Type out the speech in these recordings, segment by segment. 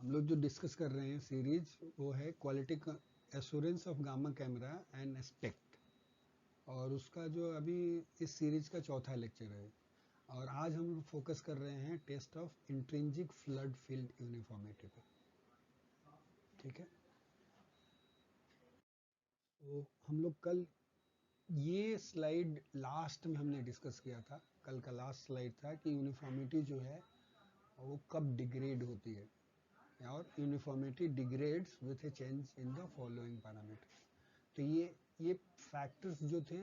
हम लोग जो डिस्कस कर रहे हैं सीरीज वो है quality assurance of gamma camera and aspect, और उसका जो अभी इस सीरीज का चौथा लेक्चर है। और आज हम फोकस कर रहे हैं test of intrinsic flood field uniformity पे। ठीक है, तो हम लोग कल ये स्लाइड लास्ट में हमने डिस्कस किया था। कल का लास्ट स्लाइड था कि यूनिफॉर्मिटी जो है वो कब डिग्रेड होती है, और uniformity degrades with A change in the following parameters. तो ये फैक्टर्स जो थे,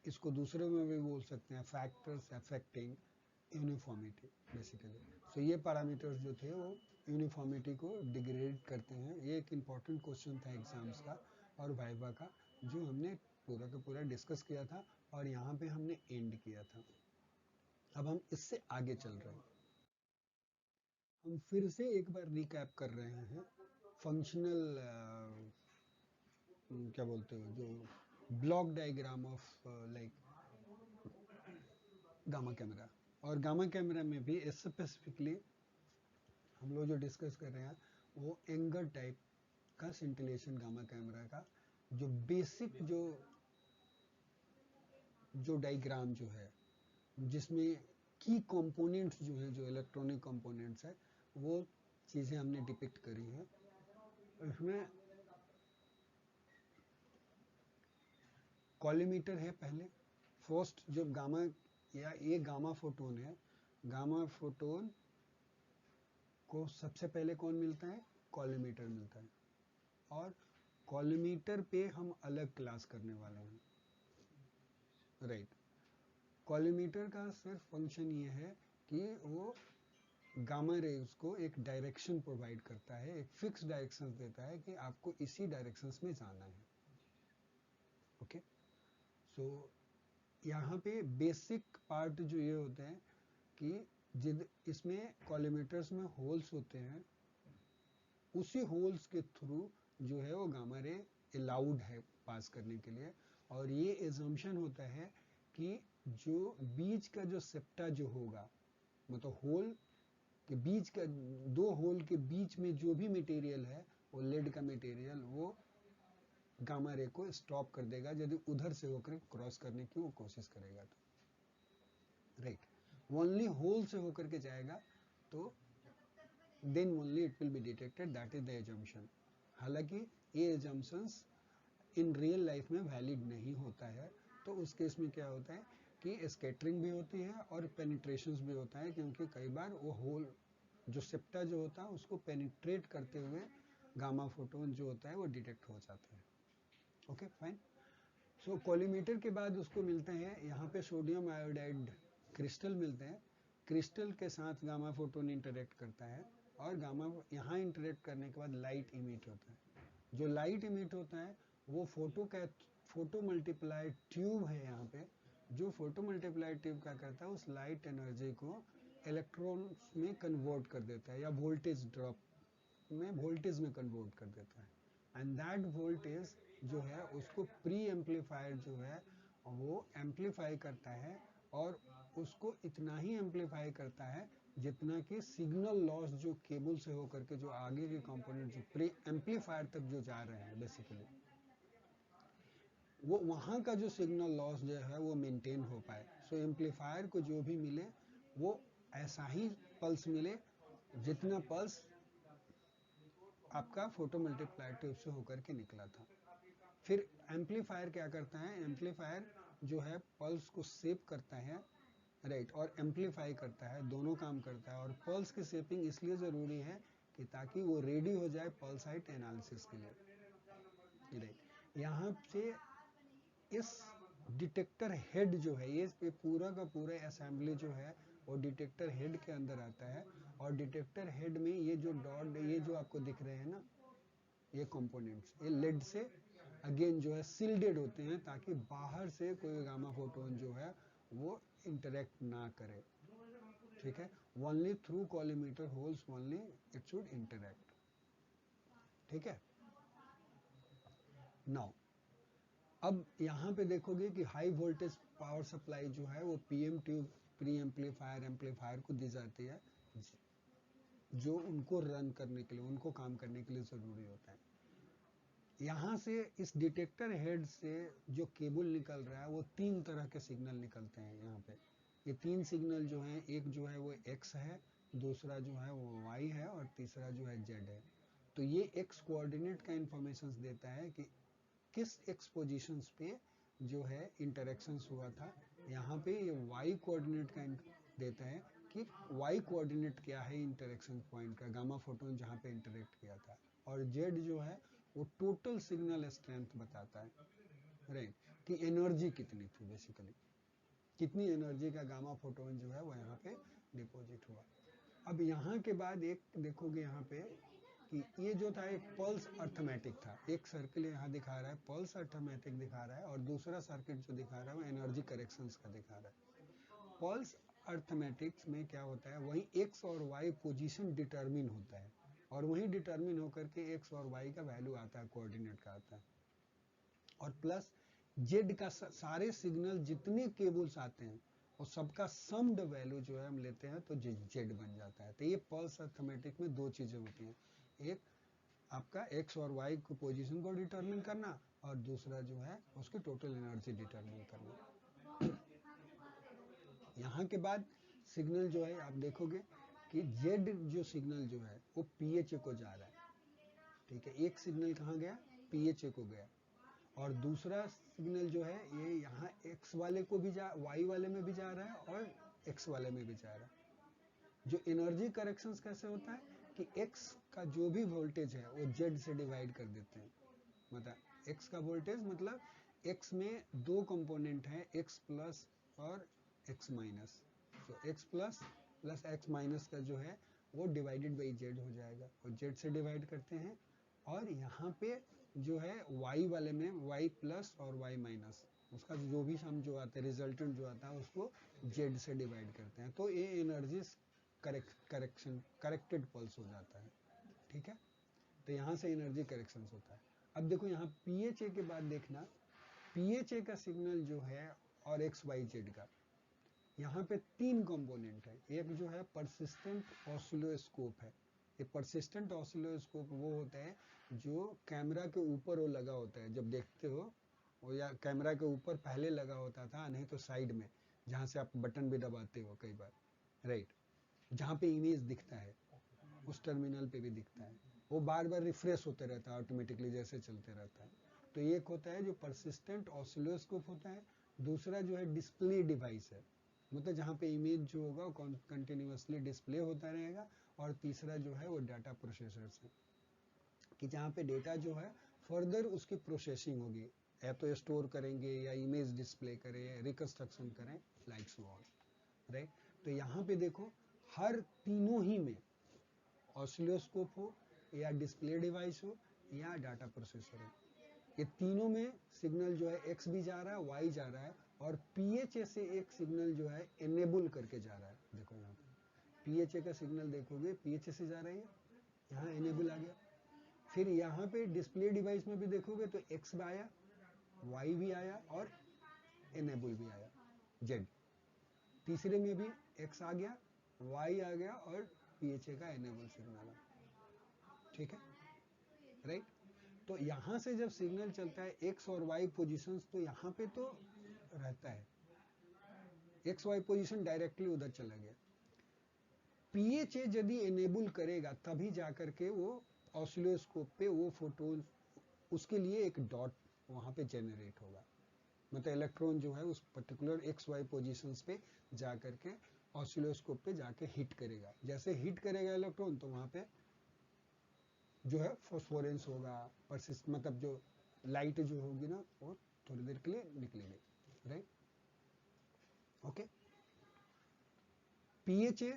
इसको दूसरे में भी बोल सकते हैं फैक्टर्स अफेक्टिंग यूनिफॉर्मिटी बेसिकली। सो ये पैरामीटर्स जो थे वो यूनिफॉर्मिटी को डिग्रेड करते हैं। ये एक इम्पॉर्टेंट क्वेश्चन था एग्जाम्स का और वाइवा का, जो हमने पूरा का पूरा डिस्कस किया था और यहाँ पे हमने एंड किया था। अब हम इससे आगे चल रहे हैं। हम फिर से एक बार रिकैप कर रहे हैं फंक्शनल क्या बोलते हो, जो block diagram of like gamma camera. और गामा कैमरा में भी स्पेसिफिकली हम लोग जो डिस्कस कर रहे हैं वो एंगर टाइप का सिंटिलेशन गामा कैमरा का जो बेसिक जो डायग्राम जो है, जिसमें की कंपोनेंट्स जो हैं, जो इलेक्ट्रॉनिक कंपोनेंट्स है, वो चीज़ें हमने डिपिक्ट करी है। इसमें कॉलीमीटर है पहले। फर्स्ट जब गामा या ये गामा फोटोन है, गामा फोटोन को सबसे पहले कौन मिलता है? कॉलीमीटर मिलता है। और कॉलीमीटर पे हम अलग क्लास करने वाले हैं, राइट। कॉलीमीटर का सिर्फ फंक्शन ये है कि वो गामा रेज को एक डायरेक्शन प्रोवाइड करता है, एक फिक्स डायरेक्शन देता है कि आपको इसी डायरेक्शंस में जाना है। ओके, सो यहाँ पे बेसिक पार्ट जो ये होता है कि जिद इसमें कॉलीमीटर्स में होल्स होते हैं, उसी होल्स के थ्रू जो है वो गामा रे अलाउड है पास करने के लिए। और ये एजम्पशन होता है कि जो बीच का जो सेप्टा जो होगा, मतलब होल के बीच का, दो होल के बीच में जो भी मटेरियल है वो लेड का मटेरियल, वो गामा रे को स्टॉप कर देगा यदि उधर से होकर क्रॉस करने की वो कोशिश करेगा तो, राइट। ओनली होल से होकर के जाएगा तो then only it will be detected, that is the assumption. हालांकि ये एजम्पशंस इन रियल लाइफ में वैलिड नहीं होता है। तो उस केस में क्या होता है कि स्कैटरिंग भी होती है और पेनिट्रेशंस भी होता है, क्योंकि कई बार वो होल जो सेप्टा जो होता है उसको पेनिट्रेट करते हुए गामा फोटोन जो होता है वो डिटेक्ट हो जाता है। Okay fine. सो कॉलीमीटर के बाद उसको मिलते हैं यहाँ पे सोडियम आयोडाइड क्रिस्टल मिलते हैं। क्रिस्टल के साथ गामा फोटोन इंटरेक्ट करता है और गामा यहाँ इंटरेक्ट करने के बाद लाइट इमिट होता है। जो लाइट इमिट होता है वो फोटो मल्टीप्लाई ट्यूब है यहाँ पे। जो फोटो मल्टीप्लाई ट्यूब क्या करता है, उस लाइट एनर्जी को इलेक्ट्रॉन्स में कन्वर्ट कर देता है, या वोल्टेज ड्रॉप में वोल्टेज में कन्वर्ट कर देता है। एंड दैट वोल्टेज जो है उसको प्री एम्पलीफायर जो है वो एम्पलीफाई करता है, और उसको इतना ही एम्पलीफाई करता है जितना कि सिग्नल लॉस जो केबल से होकर के जो आगे के कंपोनेंट जो प्री एम्पलीफायर तक जो जा रहे हैं बेसिकली, वो वहाँ का जो सिग्नल लॉस जो है वो मेंटेन हो पाए। सो एम्पलीफायर को जो भी मिले वो ऐसा ही पल्स मिले जितना पल्स आपका फोटो मल्टीप्लाई ट्यूब से होकर के निकला था। फिर एम्पलीफायर क्या करता है? एम्पलीफायर जो है पल्स को सेव करता है, राइट, और एम्पलीफाई करता है, दोनों काम करता है। और पल्स की शेपिंग इसलिए ज़रूरी है कि ताकि वो रेडी हो जाए पल्स हाइट एनालिसिस के लिए, राइट। यहाँ से इस डिटेक्टर हेड जो है, ये पूरा का पूरा असेंबली जो है वो डिटेक्टर हेड के अंदर आता है। और डिटेक्टर हेड में ये जो डॉट, ये जो आपको दिख रहे हैं ना, ये कंपोनेंट्स, ये लेड से अगेन जो है सील्डेड होते हैं ताकि बाहर से कोई गामा फोटोन जो है वो इंटरेक्ट ना करे। ठीक है, only through collimator holes only it should interact. ठीक है, नाउ अब यहाँ पे देखोगे कि हाई वोल्टेज पावर सप्लाई जो है वो पीएम ट्यूब प्री एम्पलीफायर को दी जाती है, जो उनको रन करने के लिए, उनको काम करने के लिए ज़रूरी होता है। यहाँ से इस डिटेक्टर हेड से जो केबल निकल रहा है वो 3 तरह के सिग्नल निकलते हैं यहाँ पे। ये 3 सिग्नल जो हैं, एक जो है वो x है, दूसरा जो है वो y है और तीसरा जो है z है। तो ये x कोऑर्डिनेट का इंफॉर्मेशन देता है कि किस x पोजीशंस पे जो है इंटरेक्शंस हुआ था। यहाँ पे ये y कोऑर्डिनेट का देता है कि y कोऑर्डिनेट क्या है इंटरेक्शन पॉइंट का, गामा फोटोन जहाँ पे इंटरेक्ट किया था। और z जो है वो टोटल सिग्नल स्ट्रेंथ बताता है, राइट, कि एनर्जी कितनी थी, बेसिकली कितनी एनर्जी का गामा फोटोन जो है वो यहाँ पे डिपॉजिट हुआ। अब यहाँ के बाद एक देखोगे यहाँ पे कि ये जो था एक पल्स अर्थमेटिक था, एक सर्किल यहाँ दिखा रहा है पल्स अर्थमेटिक दिखा रहा है, और दूसरा सर्किट जो दिखा रहा है वो एनर्जी करेक्शंस का दिखा रहा है। पल्स अर्थमेटिक्स में क्या होता है, वही एक्स और वाई पोजीशन डिटरमिन होता है, और वही डिटरमिन होकर के एक्स और वाई का वैल्यू आता है, कोऑर्डिनेट का आता है। और प्लस जेड का सारे सिग्नल जितने केबल्स आते हैं और सबका सम्ड वैल्यू जो है हम लेते हैं तो जेड बन जाता है। तो ये पल्स अर्थमेटिक में 2 चीजें होती हैं, एक आपका एक्स और वाई की पोजीशन को डिटरमिन करना, और दूसरा जो है उसकी टोटल एनर्जी डिटरमिन करना। यहाँ के बाद सिग्नल जो है आप देखोगे कि जेड जो सिग्नल जो है वो पीएचए को जा रहा है, ठीक है। एक सिग्नल कहाँ गया, पीएचए को गया, और दूसरा सिग्नल जो है ये यहाँ एक्स वाले को भी वाई वाले में भी जा रहा है और एक्स वाले में भी जा रहा है। जो एनर्जी करेक्शंस कैसे होता है कि एक्स का जो भी वोल्टेज है वो जेड से डिवाइड कर देते हैं। मतलब एक्स का वोल्टेज मतलब एक्स में 2 कंपोनेंट हैं, एक्स प्लस और एक्स माइनस। तो x plus plus x minus का जो है वो डिवाइडेड बाई जेड हो जाएगा, और जेड से डिवाइड करते हैं। और यहाँ पे जो है y वाले में y प्लस और y माइनस, उसका जो भी सम जो आता है, रिजल्टेंट जो आता है उसको z से डिवाइड करते हैं, तो ये एनर्जी करेक्टेड पल्स हो जाता है, ठीक है। तो यहाँ से एनर्जी करेक्शन होता है। अब देखो यहाँ पीएचए के बाद देखना, पीएचए का सिग्नल जो है और एक्स वाई जेड का, यहाँ पे 3 कंपोनेंट है। एक जो है परसिस्टेंट ऑसिलोस्कोप है। ये परसिस्टेंट ऑसिलोस्कोप वो होता है जो कैमरा के ऊपर वो लगा होता है, जब देखते हो वो, या कैमरा के ऊपर पहले लगा होता था, नहीं तो साइड में जहाँ से आप बटन भी दबाते हो कई बार, राइट, जहाँ पे इमेज दिखता है उस टर्मिनल पे भी दिखता है, वो बार बार रिफ्रेश होते रहता है ऑटोमेटिकली, जैसे चलते रहता है। तो एक होता है जो परसिस्टेंट ऑसिलोस्कोप होता है, दूसरा जो है डिस्प्ले डिवाइस है, मतलब जहाँ पे इमेज जो होगा वो कंटिन्यूअसली डिस्प्ले होता रहेगा, और तीसरा जो है वो डाटा प्रोसेसर है, कि जहाँ पे डेटा जो है फर्दर उसकी प्रोसेसिंग होगी, या तो स्टोर करेंगे या इमेज डिस्प्ले करें, रिकंस्ट्रक्शन करें, लाइक सो ऑन, राइट। तो यहाँ पे देखो हर तीनों ही में, ऑसिलोस्कोप हो या डिस्प्ले डिवाइस हो या डाटा प्रोसेसर हो, ये तीनों में सिग्नल जो है एक्स भी जा रहा है, वाई जा रहा है, और पीएचए से एक सिग्नल जो है एनेबल करके जा रहा है। देखो यहाँ पे पीएचए का सिग्नल देखोगे, पीएचए से जा रही है, यहाँ एनेबल आ गया। फिर यहाँ पे डिस्प्ले डिवाइस में भी देखोगे तो एक्स भी आया, वाई भी आया और एनेबल भी आया, जेड। तीसरे में भी एक्स आ गया, वाई आ गया और पीएचए का एनेबल सिग्नल आ, ठीक है, राइट। तो यहाँ से जब सिग्नल चलता है एक्स और वाई पोजीशंस, तो यहाँ पे तो रहता है एक्स वाई पोजीशन डायरेक्टली उधर चला गया। पीएचए यदि एनेबल करेगा तभी जाकर के वो ऑसिलोस्कोप पे वो फोटोन, उसके लिए एक डॉट वहाँ पे जेनरेट होगा, मतलब इलेक्ट्रॉन जो है उस पर्टिकुलर एक्स वाई पोजीशंस पे जाकर के ऑसिलोस्कोप पे जाके हिट करेगा। जैसे हिट करेगा इलेक्ट्रॉन तो वहाँ पे जो है फॉस्फोरेंस होगा, परसिस्ट, मतलब जो लाइट जो होगी ना वो थोड़ी देर के लिए निकलेगी, राइट, ओके। पीएचए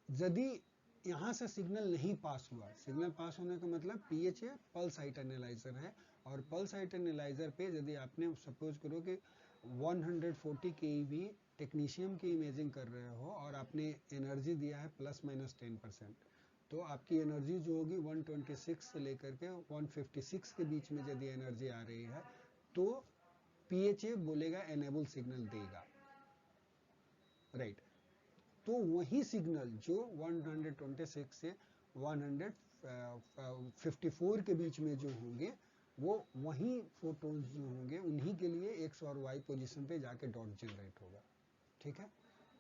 यदि यहाँ से सिग्नल नहीं पास हुआ, सिग्नल पास होने का मतलब पीएचए पल्स हाइट एनालाइजर है, और पल्स हाइट एनालाइजर पे यदि आपने सपोज करो कि 140 केवी टेक्नीशियम की इमेजिंग कर रहे हो और आपने एनर्जी दिया है ±10%, तो आपकी एनर्जी जो होगी 126 से लेकर के 156 के बीच में यदि एनर्जी आ रही है तो पीएचए बोलेगा एनेबल सिग्नल देगा, राइट। तो वही सिग्नल जो 126 से 154 के बीच में जो होंगे वो वही फोटोन्स जो होंगे उन्हीं के लिए एक्स और वाई पोजीशन पे जाके डॉट जनरेट होगा। ठीक है,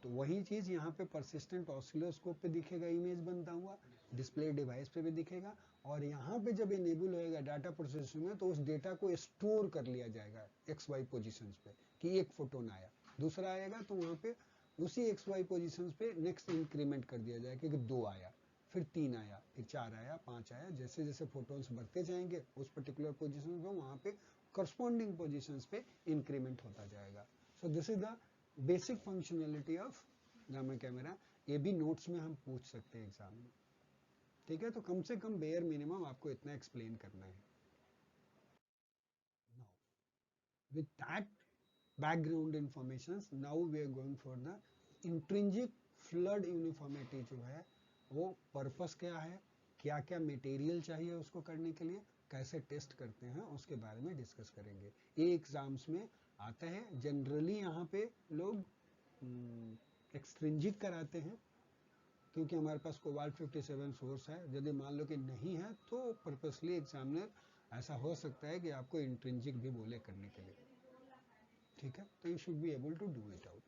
तो वही चीज यहाँ पे परसिस्टेंट ऑसिलोस्कोप पे दिखेगा, इमेज बनता हुआ डिस्प्ले डिवाइस पे भी दिखेगा, और यहाँ पे जब इनेबल होएगा डाटा प्रोसेसिंग में तो उस डेटा को स्टोर कर लिया जाएगा एक्स वाई पोजिशन पे कि एक फोटोन आया, दूसरा आएगा तो वहाँ पे उसी एक्स वाई पोजिशन पे नेक्स्ट इंक्रीमेंट कर दिया जाएगा कि 2 आया, फिर 3 आया, फिर 4 आया, 5 आया, जैसे जैसे फोटोन्स बढ़ते जाएंगे उस पर्टिकुलर पोजिशन पे वहाँ पे करस्पॉन्डिंग पोजिशन पे इंक्रीमेंट होता जाएगा। So this is the basic functionality of gamma camera. ये भी नोट्स में हम पूछ सकते हैं एग्जाम में। ठीक है, तो कम से कम बेयर मिनिमम आपको इतना एक्सप्लेन करना है। Now, with that background information, now we are going for the intrinsic flood uniformity जो है वो पर्पस क्या है, क्या क्या मटेरियल चाहिए उसको करने के लिए, कैसे टेस्ट करते हैं उसके बारे में डिस्कस करेंगे। ये एग्जाम्स में आता है जनरली। यहाँ पे लोग एक्सट्रिंजिक कराते हैं क्योंकि हमारे पास कोबाल्ट 57 सोर्स है। यदि मान लो कि नहीं है तो पर्पसली एग्जामिनर ऐसा हो सकता है कि आपको इंट्रिंजिक भी बोले करने के लिए। ठीक है, तो you should be able to do it out.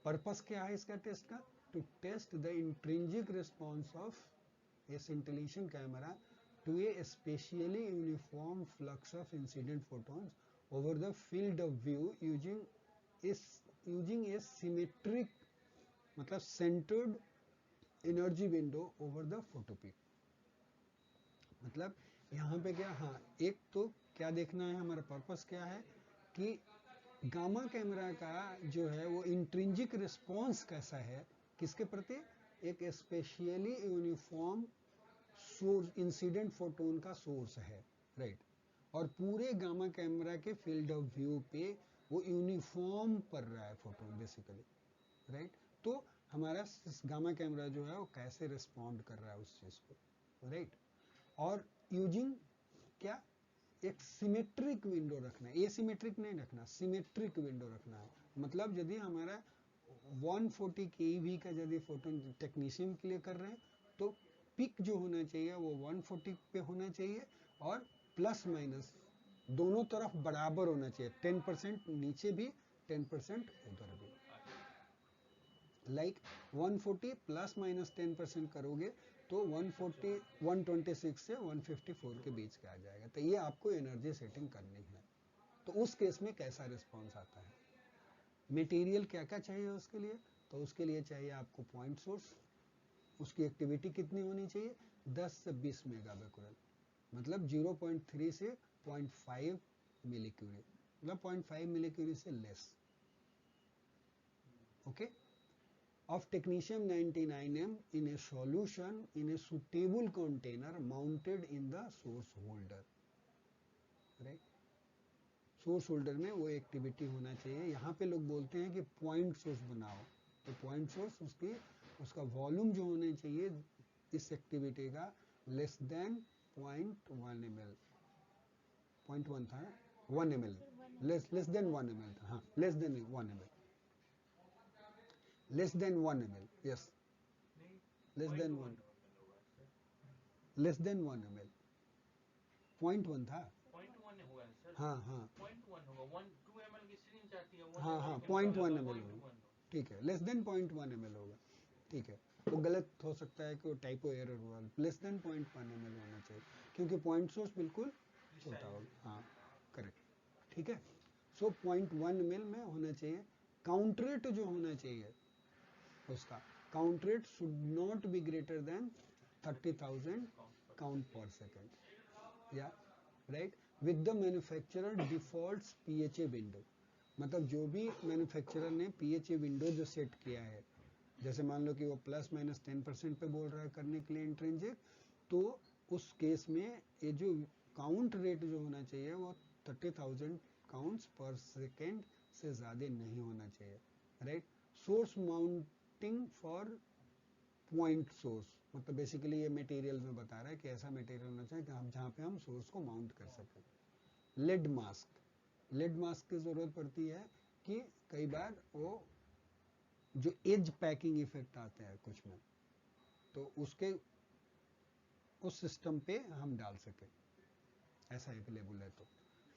Purpose क्या है इसका टेस्ट का? To test the intrinsic response of a scintillation camera to a spatially uniform flux of incident photons over the field of view using a symmetric मतलब centered energy window over the photopeak. मतलब यहाँ पे क्या, हाँ एक तो क्या देखना है, हमारा पर्पस क्या है कि गामा कैमरा का जो है वो इंट्रिंजिक रिस्पॉन्स कैसा है, किसके प्रति, एक specially uniform source incident photon का सोर्स है, राइट, और पूरे गामा कैमरा के फील्ड ऑफ व्यू पे वो यूनिफॉर्म पड़ रहा है फोटोन बेसिकली, राइट। तो हमारा गामा कैमरा जो है वो कैसे रिस्पॉन्ड कर रहा है उस चीज को, राइट। और यूजिंग क्या, एक सिमेट्रिक विंडो रखना है, एसिमेट्रिक नहीं रखना, सिमेट्रिक विंडो रखना है। मतलब यदि हमारा 140 केवी का यदि फोटोन टेक्नीशियन के लिए कर रहे हैं तो पिक जो होना चाहिए वो 140 पे होना चाहिए और प्लस माइनस दोनों तरफ बराबर होना चाहिए, 10% नीचे भी 10% उधर भी। लाइक 140 प्लस माइनस 10% करोगे तो 140 126 से 154 के बीच का आ जाएगा। तो ये आपको एनर्जी सेटिंग करनी है। तो उस केस में कैसा रिस्पॉन्स आता है, मटेरियल क्या क्या चाहिए उसके लिए, तो उसके लिए चाहिए आपको पॉइंट सोर्स, उसकी एक्टिविटी कितनी होनी चाहिए, 10 से 20 मेगाबेक्यूरेल, मतलब 0.3 से 0.5 मिलीक्यूरी, मतलब 0.5 मिलीक्यूरी से less, okay. Of technetium 99M in a solution in a suitable container mounted in the source holder, right? Source holder में वो एक्टिविटी होना चाहिए। यहाँ पे लोग बोलते हैं कि पॉइंट सोर्स बनाओ, तो पॉइंट सोर्स उसका वॉल्यूम जो होना चाहिए इस एक्टिविटी का लेस देन 0.1 ml, 0.1 था, 1 ml, लेस देन 1 ml था, हाँ less than 1 ml, less than 1 ml, yes less than 1, less than 1 ml, 0.1 था, 0.1 होगा सर, हाँ हाँ 0.1 होगा, 2 ml की सिरिंज आती है, 1 हाँ हाँ ml 0.1 ml 0.1 होगा, ठीक है, लेस देन 0.1 ml होगा, ठीक है। वो गलत हो सकता है कि वो टाइपो एरर हुआ, लेस देन 0.1 ml होना चाहिए क्योंकि पॉइंट सोर्स बिल्कुल छोटा होगा, हाँ करेक्ट, ठीक है। सो 0.1 ml में होना चाहिए। काउंट रेट जो होना चाहिए उसका, count rate should not be greater than 30,000 count पर सेकेंड, या right, with the manufacturer default PHA window. मतलब जो भी मैन्युफैक्चरर ने पीएचए विंडो जो सेट किया है, जैसे मान लो कि वो प्लस माइनस 10% पे बोल रहा है करने के लिए इंट्रिंजिक, तो उस केस में ये जो काउंट रेट जो होना चाहिए वो 30,000 काउंट्स पर सेकेंड से ज़्यादा नहीं होना चाहिए, right. Source mounting for point source, मतलब बेसिकली ये मटेरियल में बता रहा है कि ऐसा मटेरियल होना चाहिए कि हम जहाँ पे हम सोर्स को माउंट कर सकें। लेड मास्क, लेड मास्क की ज़रूरत पड़ती है कि कई बार वो जो एज पैकिंग इफेक्ट आते हैं कुछ में, तो उसके उस सिस्टम पे हम डाल सके, ऐसा अवेलेबल है। तो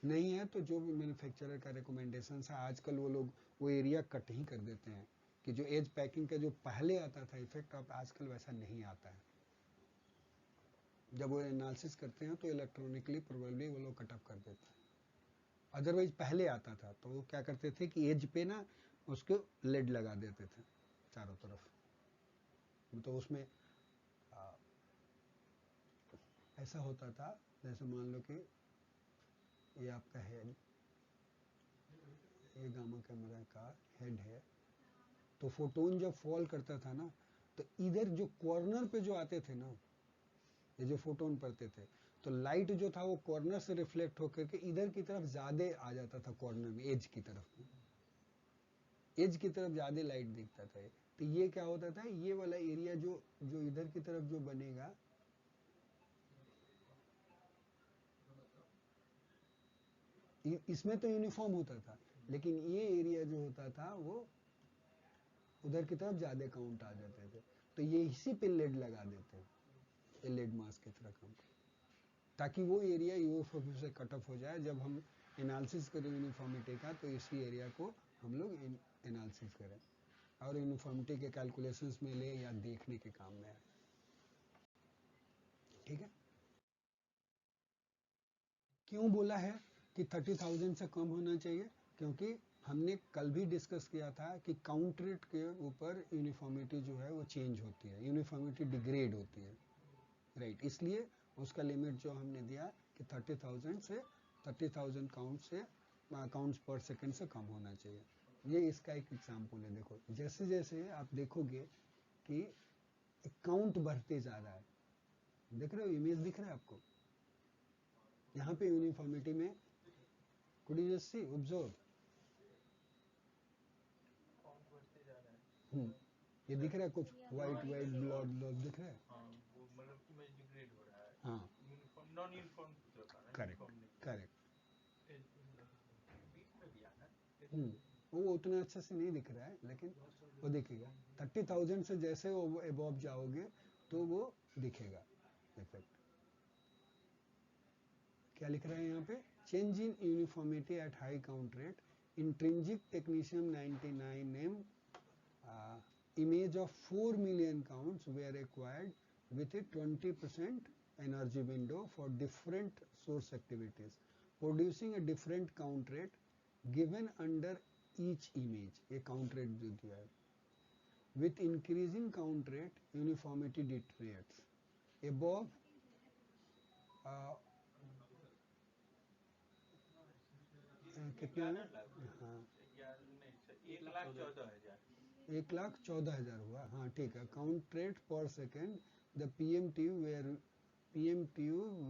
नहीं है तो जो भी मैन्युफैक्चरर का रिकमेंडेशन है, आजकल वो लोग वो एरिया कट ही कर देते हैं कि जो एज पैकिंग का जो पहले आता था इफेक्ट, अब आजकल वैसा नहीं आता है। जब वो एनालिसिस करते हैं तो इलेक्ट्रॉनिकली प्रोबेबली वो लोग कट ऑफ कर देते हैं। अदरवाइज पहले आता था तो वो क्या करते थे कि एज पे ना उसको लेड लगा देते थे चारों तरफ, तो उसमें आ, ऐसा होता था जैसे मान लो कि ये आपका हेड, ये गामा कैमरा का हेड है, तो फोटोन जब फॉल करता था ना, तो इधर जो कॉर्नर पे जो आते थे ना, ये जो फोटोन पड़ते थे, तो लाइट जो था वो कॉर्नर से रिफ्लेक्ट होकर के इधर की तरफ ज्यादा आ जाता था, कॉर्नर में एज की तरफ, एज की तरफ ज्यादा लाइट दिखता था। तो ये क्या होता था, ये वाला एरिया जो जो इधर की तरफ जो बनेगा, इसमें तो यूनिफॉर्म होता था, लेकिन ये एरिया जो होता था वो उधर की तरफ ज्यादा काउंट आ जाते थे, तो ये इसी पे लेड लगा देते हैं, ये लेड मास्क की तरह काम, ताकि वो एरिया यूएफओ से कट ऑफ हो जाए। जब हम एनालिसिस करें यूनिफॉर्मिटी का, तो इसी एरिया को हम लोग एनालिसिस करें और यूनिफॉर्मिटी के कैलकुलेशंस में ले या देखने के काम में आए। ठीक है, क्यों बोला है कि 30,000 से कम होना चाहिए? क्योंकि हमने कल भी डिस्कस किया था कि काउंट रेट के ऊपर यूनिफॉर्मिटी जो है वो चेंज होती है, यूनिफॉर्मिटी डिग्रेड होती है, राइट। इसलिए उसका लिमिट जो हमने दिया कि 30,000 से 30,000 काउंट्स पर सेकंड से कम होना चाहिए। ये इसका एक एग्जाम्पल है। देखो जैसे जैसे आप देखोगे कि काउंट बढ़ते जा रहा है, देख रहे हो, इमेज दिख रहा है आपको यहाँ पे यूनिफॉर्मिटी में, could you just see observe, ये दिख रहा है कुछ व्हाइट व्हाइट ब्लॉट ब्लॉट दिख रहा है। हाँ, वो मतलब इमेज डिग्रेड हो रहा है। हाँ, यूनिफॉर्म नॉन यूनिफॉर्म की तरफ आ रहा है, करेक्ट यूनिफॉर्म नहीं। करेक्ट। बीच में भी आना है। वो उतना अच्छे से नहीं दिख रहा है, लेकिन वो दिखेगा। 30,000 से जैसे वो एबव जाओगे तो वो दिखेगा इफेक्ट। क्या लिख रहा है यहाँ पे, change in uniformity at high count rate, intrinsic technetium 99 m image of 4 million counts were acquired with a 20% energy window for different source activities, producing a different count rate given under each image. A count rate जो दिया है, with increasing count rate uniformity deteriorates above कितना है, हाँ 1,14,000 हुआ, हाँ ठीक है। काउंट रेट पर second, the PMTU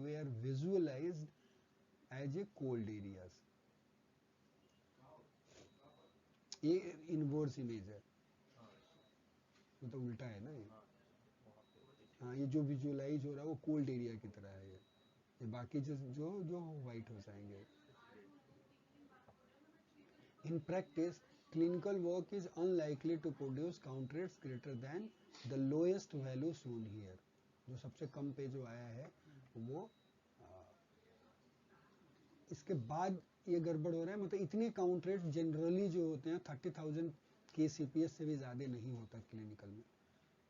were visualized as a cold areas। ये इनवर्स इमेज है, मतलब उल्टा है ना ये। हाँ, ये जो विजुअलाइज हो रहा है वो कोल्ड एरिया की तरह है, ये बाकी जो जो जो वाइट हो जाएंगे। In practice, clinical work is unlikely to produce count rates greater than the lowest value shown here। जो सबसे कम पे जो आया है वो इसके बाद ये गड़बड़ हो रहा है, मतलब इतने काउंट रेट जनरली जो होते हैं 30,000 के सीपीएस से भी ज़्यादा नहीं होता क्लिनिकल में।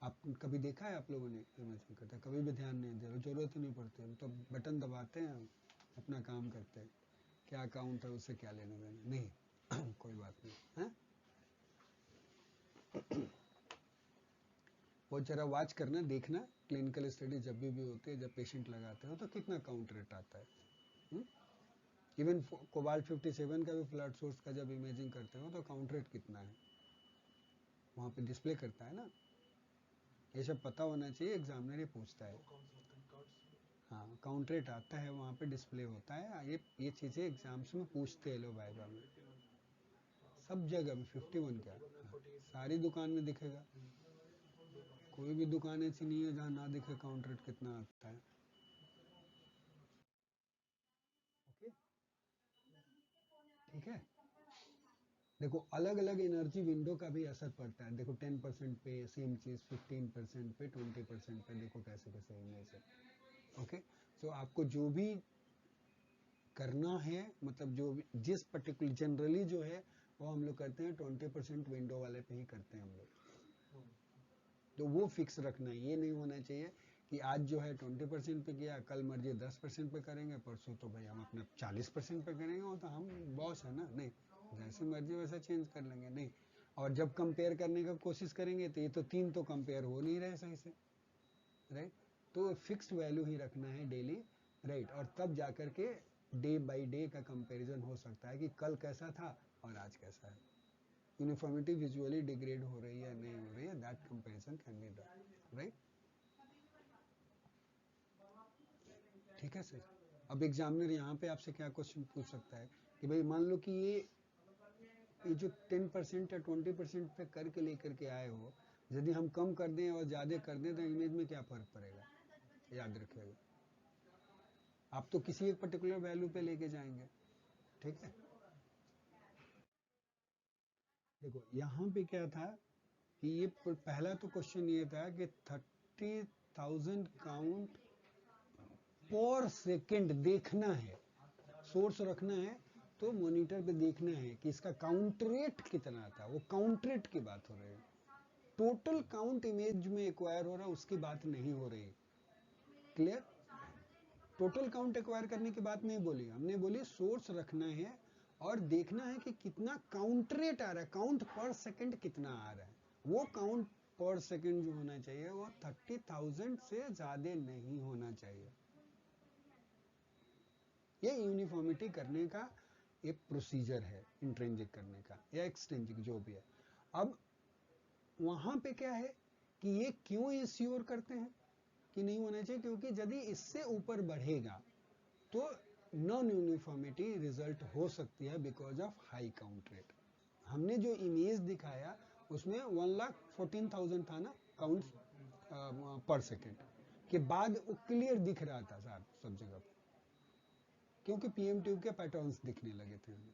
आप कभी देखा है आप लोगों ने इमेजिंग करता, कभी भी ध्यान नहीं दे रहे, जरूरत ही नहीं पड़ती, हम तो बटन दबाते हैं, अपना काम करते हैं, क्या काउंट है उससे क्या लेना देना नहीं कोई बात नहीं है। वो जरा वॉच करना, देखना क्लिनिकल स्टडी जब भी होती है, जब पेशेंट लगाते हो तो कितना काउंट रेट आता है। इवन कोबाल्ट 57 का भी फ्लड सोर्स का जब इमेजिंग करते हो तो काउंट रेट कितना है वहाँ पे डिस्प्ले करता है ना, ये सब पता होना चाहिए, एग्जामिनर ये पूछता है। हाँ, काउंट रेट आता है वहाँ पे डिस्प्ले होता है, ये चीज़ें एग्जाम्स में पूछते हैं लोग वाइवा में, सब जगह में 51 क्या, सारी दुकान में दिखेगा, कोई भी दुकान ऐसी नहीं है जहाँ ना दिखे काउंट रेट कितना आता है। ओके, ठीक है, देखो अलग अलग एनर्जी विंडो का भी असर पड़ता है। देखो 10% पे सेम चीज, 15% पे, 20% पे, देखो कैसे कैसे इमेज है। ओके, तो आपको जो भी करना है, मतलब जो भी जिस पर्टिकुलर जनरली जो है वो हम लोग करते हैं 20% विंडो वाले पे ही करते हैं हम लोग। तो वो फिक्स रखना है, ये नहीं होना चाहिए कि आज जो है 20% पे किया, कल मर्जी 10% पे करेंगे, परसों तो भाई हम अपने 40% पे करेंगे, वो तो हम बॉस है ना, नहीं जैसे मर्जी वैसा चेंज कर लेंगे, नहीं। और जब कंपेयर करने का कोशिश करेंगे तो ये तो तीन तो कंपेयर हो नहीं रहे सही से, राइट। तो फिक्स्ड वैल्यू ही रखना है डेली, राइट। और तब जाकर के डे बाय डे का कंपैरिजन हो सकता है कि कल कैसा था और आज कैसा है, यूनिफॉर्मिटी विजुअली डिग्रेड हो रही है नहीं हो रही है, that comparison can be done, right. ठीक है सर। अब एग्जामिनर यहाँ पे आपसे क्या क्वेश्चन पूछ सकता है कि भाई मान लो कि ये जो 10% या 20% पे करके लेकर के आए हो, यदि हम कम कर दें और ज़्यादा कर दें तो इमेज में क्या फर्क पड़ेगा, याद रखिएगा। आप तो किसी एक पर्टिकुलर वैल्यू पे लेके जाएंगे, ठीक है। देखो यहाँ पे क्या था कि ये पहला तो क्वेश्चन ये था कि 30,000 काउंट पर सेकंड देखना है, सोर्स रखना है तो मॉनिटर पे देखना है कि इसका काउंट रेट कितना था, वो काउंट रेट की बात हो रही है। टोटल काउंट इमेज में एक्वायर हो रहा है उसकी बात नहीं हो रही, क्लियर। टोटल काउंट एक्वायर करने की बात नहीं बोली हमने, बोली सोर्स रखना है और देखना है कि कितना काउंट रेट आ रहा है, काउंट पर सेकंड कितना आ रहा है। वो काउंट पर सेकंड जो होना चाहिए वो 30,000 से ज्यादा नहीं होना चाहिए। ये यूनिफॉर्मिटी करने का एक प्रोसीजर है, इंट्रिंसिक करने का या एक्सट्रिंसिक जो भी है। अब वहां पे क्या है कि ये क्यों इंश्योर करते हैं कि नहीं होना चाहिए, क्योंकि यदि इससे ऊपर बढ़ेगा तो नॉन यूनिफॉर्मिटी रिजल्ट हो सकती है because of high count rate. हमने जो इमेज दिखाया उसमें 1,14,000 था ना काउंट पर सेकेंड के बाद वो क्लियर दिख रहा था साहब सब जगह पर, क्योंकि पीएम ट्यूब के पैटर्न्स दिखने लगे थे हमें,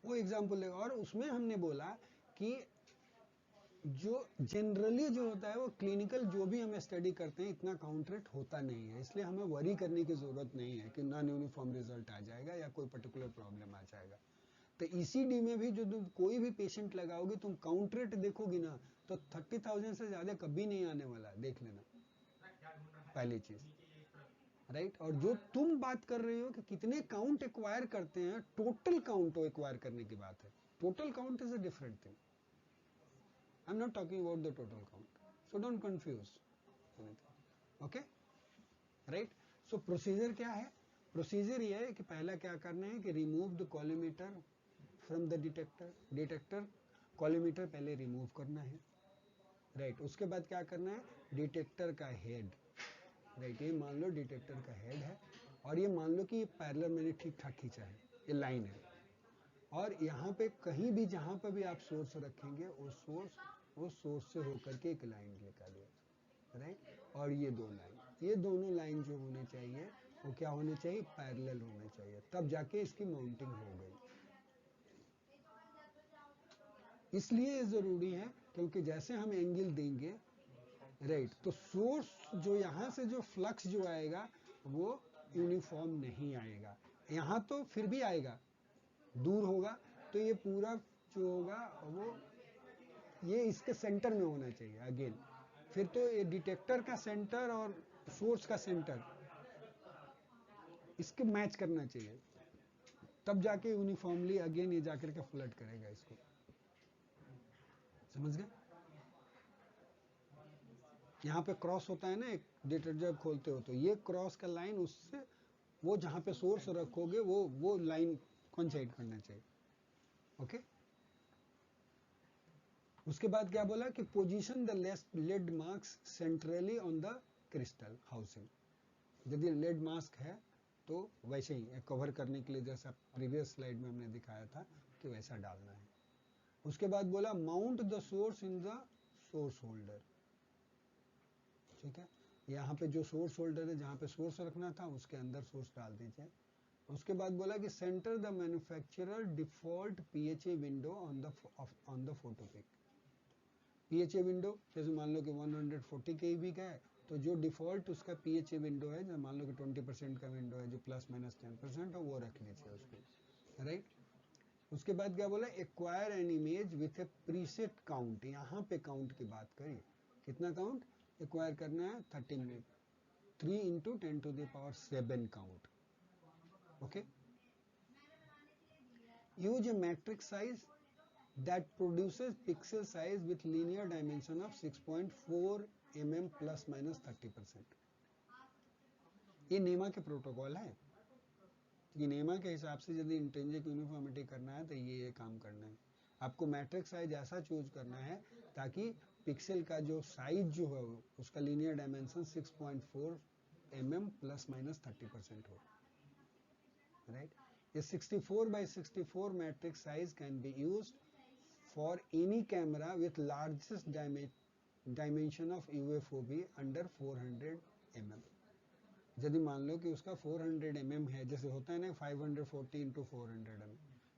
वो एग्जाम्पल लेगा। और उसमें हमने बोला कि जो जनरली जो होता है वो क्लिनिकल जो भी हम स्टडी करते हैं इतना काउंट रेट होता नहीं है, इसलिए हमें वरी करने की जरूरत नहीं है कि नॉन यूनिफॉर्म रिजल्ट आ जाएगा या कोई पर्टिकुलर प्रॉब्लम आ जाएगा। तो ईसीडी में भी जो तुम कोई भी पेशेंट लगाओगे, तुम काउंट रेट देखोगी ना तो 30,000 से ज्यादा कभी नहीं आने वाला, देख लेना पहली चीज, राइट। और जो तुम बात कर रहे हो कि कितने काउंट एक्वायर करते हैं, टोटल काउंट एक्वायर करने की बात है। Total count is a different thing, I am not talking about the total count, so don't confuse anything, okay, right. So procedure क्या है, प्रोसीजर ये है कि पहला क्या करना है कि remove the collimator from the detector, detector collimator पहले रिमूव करना है, राइट। उसके बाद क्या करना है, डिटेक्टर का हेड, राइट, ये मान लो डिटेक्टर का हेड है और ये मान लो कि ये पैरेलल मैंने ठीक ठाक खींचा है, ये लाइन है, और यहाँ पे कहीं भी जहाँ पर भी आप सोर्स रखेंगे वो सोर्स से होकर के एक लाइन निकालिए, राइट। और ये दो लाइन, ये दोनों लाइन जो होने चाहिए वो क्या होने चाहिए, पैरेलल होने चाहिए, तब जाके इसकी माउंटिंग हो गई। इसलिए ये जरूरी है क्योंकि जैसे हम एंगल देंगे, राइट, तो सोर्स जो यहाँ से जो फ्लक्स जो आएगा वो यूनिफॉर्म नहीं आएगा, यहाँ तो फिर भी आएगा, दूर होगा, तो ये पूरा जो होगा वो ये इसके सेंटर में होना चाहिए अगेन। फिर तो ये डिटेक्टर का सेंटर और सोर्स का सेंटर इसके मैच करना चाहिए, तब जाके यूनिफॉर्मली अगेन ये जाकर के फ्लड करेगा इसको, समझ गए। यहाँ पे क्रॉस होता है ना, एक डिटेक्टर जब खोलते हो तो ये क्रॉस का लाइन उससे वो जहाँ पे सोर्स रखोगे वो लाइन कोइंसाइड करना चाहिए, ओके। उसके बाद क्या बोला कि position the lead marks centrally on the crystal housing, यदि लेड मास्क है तो वैसे ही कवर करने के लिए जैसा प्रीवियस स्लाइड में हमने दिखाया था कि वैसा डालना है। उसके बाद बोला mount the source in the source holder, ठीक है। यहाँ पे जो सोर्स होल्डर है जहाँ पे सोर्स रखना था उसके अंदर सोर्स डाल दीजिए, उसके बाद बोला कि centre the manufacturer default PHA window on the photo peak. PHA window जैसे मान लो कि 140 केबी का है, तो जो डिफॉल्ट उसका पीएचए विंडो है, जो मान लो कि 20% का विंडो है, जो प्लस माइनस 10% है, वो रख लीजिए उसको, राइट। उसके बाद क्या बोला, acquire an image with A preset count. यहाँ पे काउंट की बात करिए, कितना काउंट एक्वायर करना है, 3 into 10⁻7 count. Okay, use a matrix size that produces pixel size with linear dimension of 6.4 mm plus minus 30%। ये नेमा के प्रोटोकॉल है। ये नेमा के हिसाब से यदि इंट्रिंसिक यूनिफॉर्मिटी करना है तो ये काम करना है। आपको मैट्रिक साइज ऐसा चूज करना है ताकि पिक्सल का जो साइज जो है उसका linear dimension 6.4 mm plus minus 30% हो, राइट। ये 64/64 matrix size can be used for any camera with largest dimension of UFOB under 400 mm। यदि मान लो कि उसका 400 mm है, जैसे होता है ना 540 into 400 mm,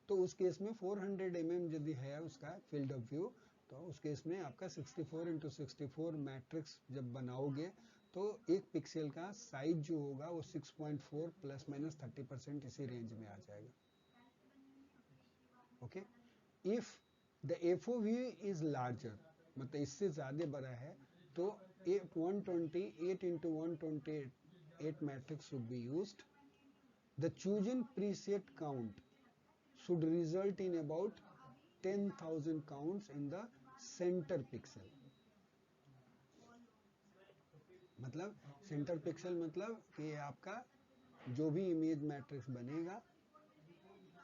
तो उस केस में 400 mm यदि है उसका फील्ड ऑफ व्यू, तो उस केस में आपका 64 into 64 मैट्रिक्स जब बनाओगे तो एक पिक्सल का साइज जो होगा वो 6.4 प्लस माइनस 30% इसी रेंज में आ जाएगा। Okay, if the FOV is larger, मतलब इससे ज्यादा बड़ा है, तो 128 into 128 matrix should be used. The chosen preset count should result in about 10,000 counts in the center pixel। मतलब सेंटर पिक्सल मतलब कि आपका जो भी इमेज मैट्रिक्स बनेगा,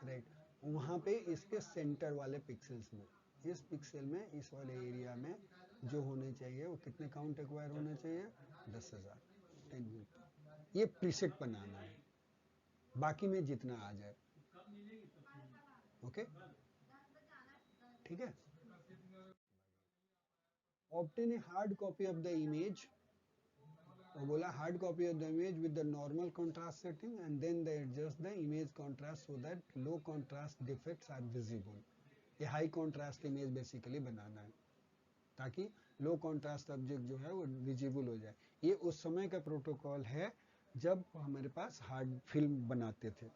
राइट, वहां पे इसके सेंटर वाले पिक्सल्स में, इस पिक्सल में, इस वाले एरिया में जो होने चाहिए वो कितने काउंट एक्वायर होने चाहिए, 10,000, 10,000। ये प्रीसेट बनाना है, बाकी में जितना आ जाए। ओके, ठीक है। Obtain a hard copy of the image, वो बोला hard copy of the image with the normal contrast setting and then they adjust the image contrast so that low contrast defects are visible. ये high contrast image basically बनाना है ताकि low contrast object जो है वो visible हो जाए। ये उस समय का प्रोटोकॉल है जब हमारे पास हार्ड फिल्म बनाते थे,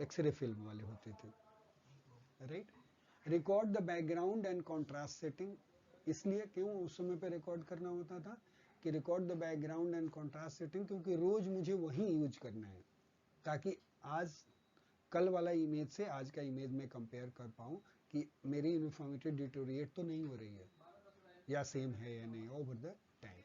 एक्सरे फिल्म वाले होते थे, right. Record the background and contrast setting, इसलिए क्यों उस समय पे रिकॉर्ड करना होता था कि record the background and contrast setting, क्योंकि रोज मुझे वही यूज करना है ताकि आज कल वाला इमेज से आज का इमेज में कंपेयर कर पाऊं कि मेरी यूनिफॉर्मिटी डिटोरिएट तो नहीं हो रही है या सेम है या नहीं over the time.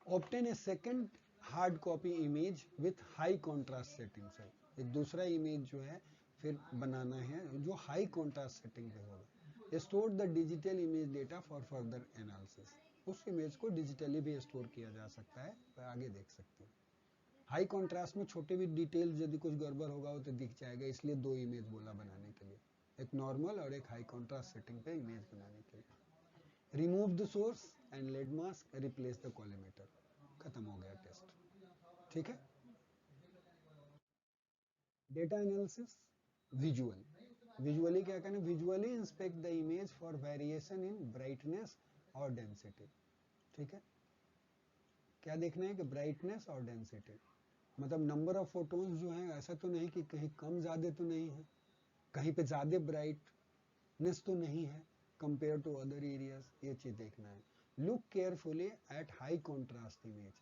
Obtain a second hard copy image with high contrast setting से, एक दूसरा इमेज जो है फिर बनाना है जो हाई कॉन्ट्रास्ट सेटिंग पे होगा। Store the digital image data for further analysis, उस इमेज को डिजिटली भी स्टोर किया जा सकता है, तो आगे देख सकते हैं। हाई कॉन्ट्रास्ट में छोटे भी डिटेल्स यदि कुछ गड़बड़ होगा वो तो दिख जाएगा, इसलिए दो इमेज बोला बनाने के लिए, एक नॉर्मल और एक हाई कॉन्ट्रास्ट सेटिंग पे इमेज बनाने के लिए। Remove the source and lead mask, replace the collimator, खत्म हो गया टेस्ट, ठीक है। डेटा एनालिसिस विजुअल, विजुअली क्या करना, visually inspect the image for variation in brightness और डेंसिटी, ठीक है। क्या देखना है कि ब्राइटनेस और डेंसिटी, मतलब नंबर ऑफ फोटोन्स जो है, ऐसा तो नहीं कि कहीं कम ज्यादा तो नहीं है, कहीं पे ज्यादा ब्राइटनेस तो नहीं है कंपेयर टू अदर एरियाज, ये चीज देखना है। Look carefully at high contrast image,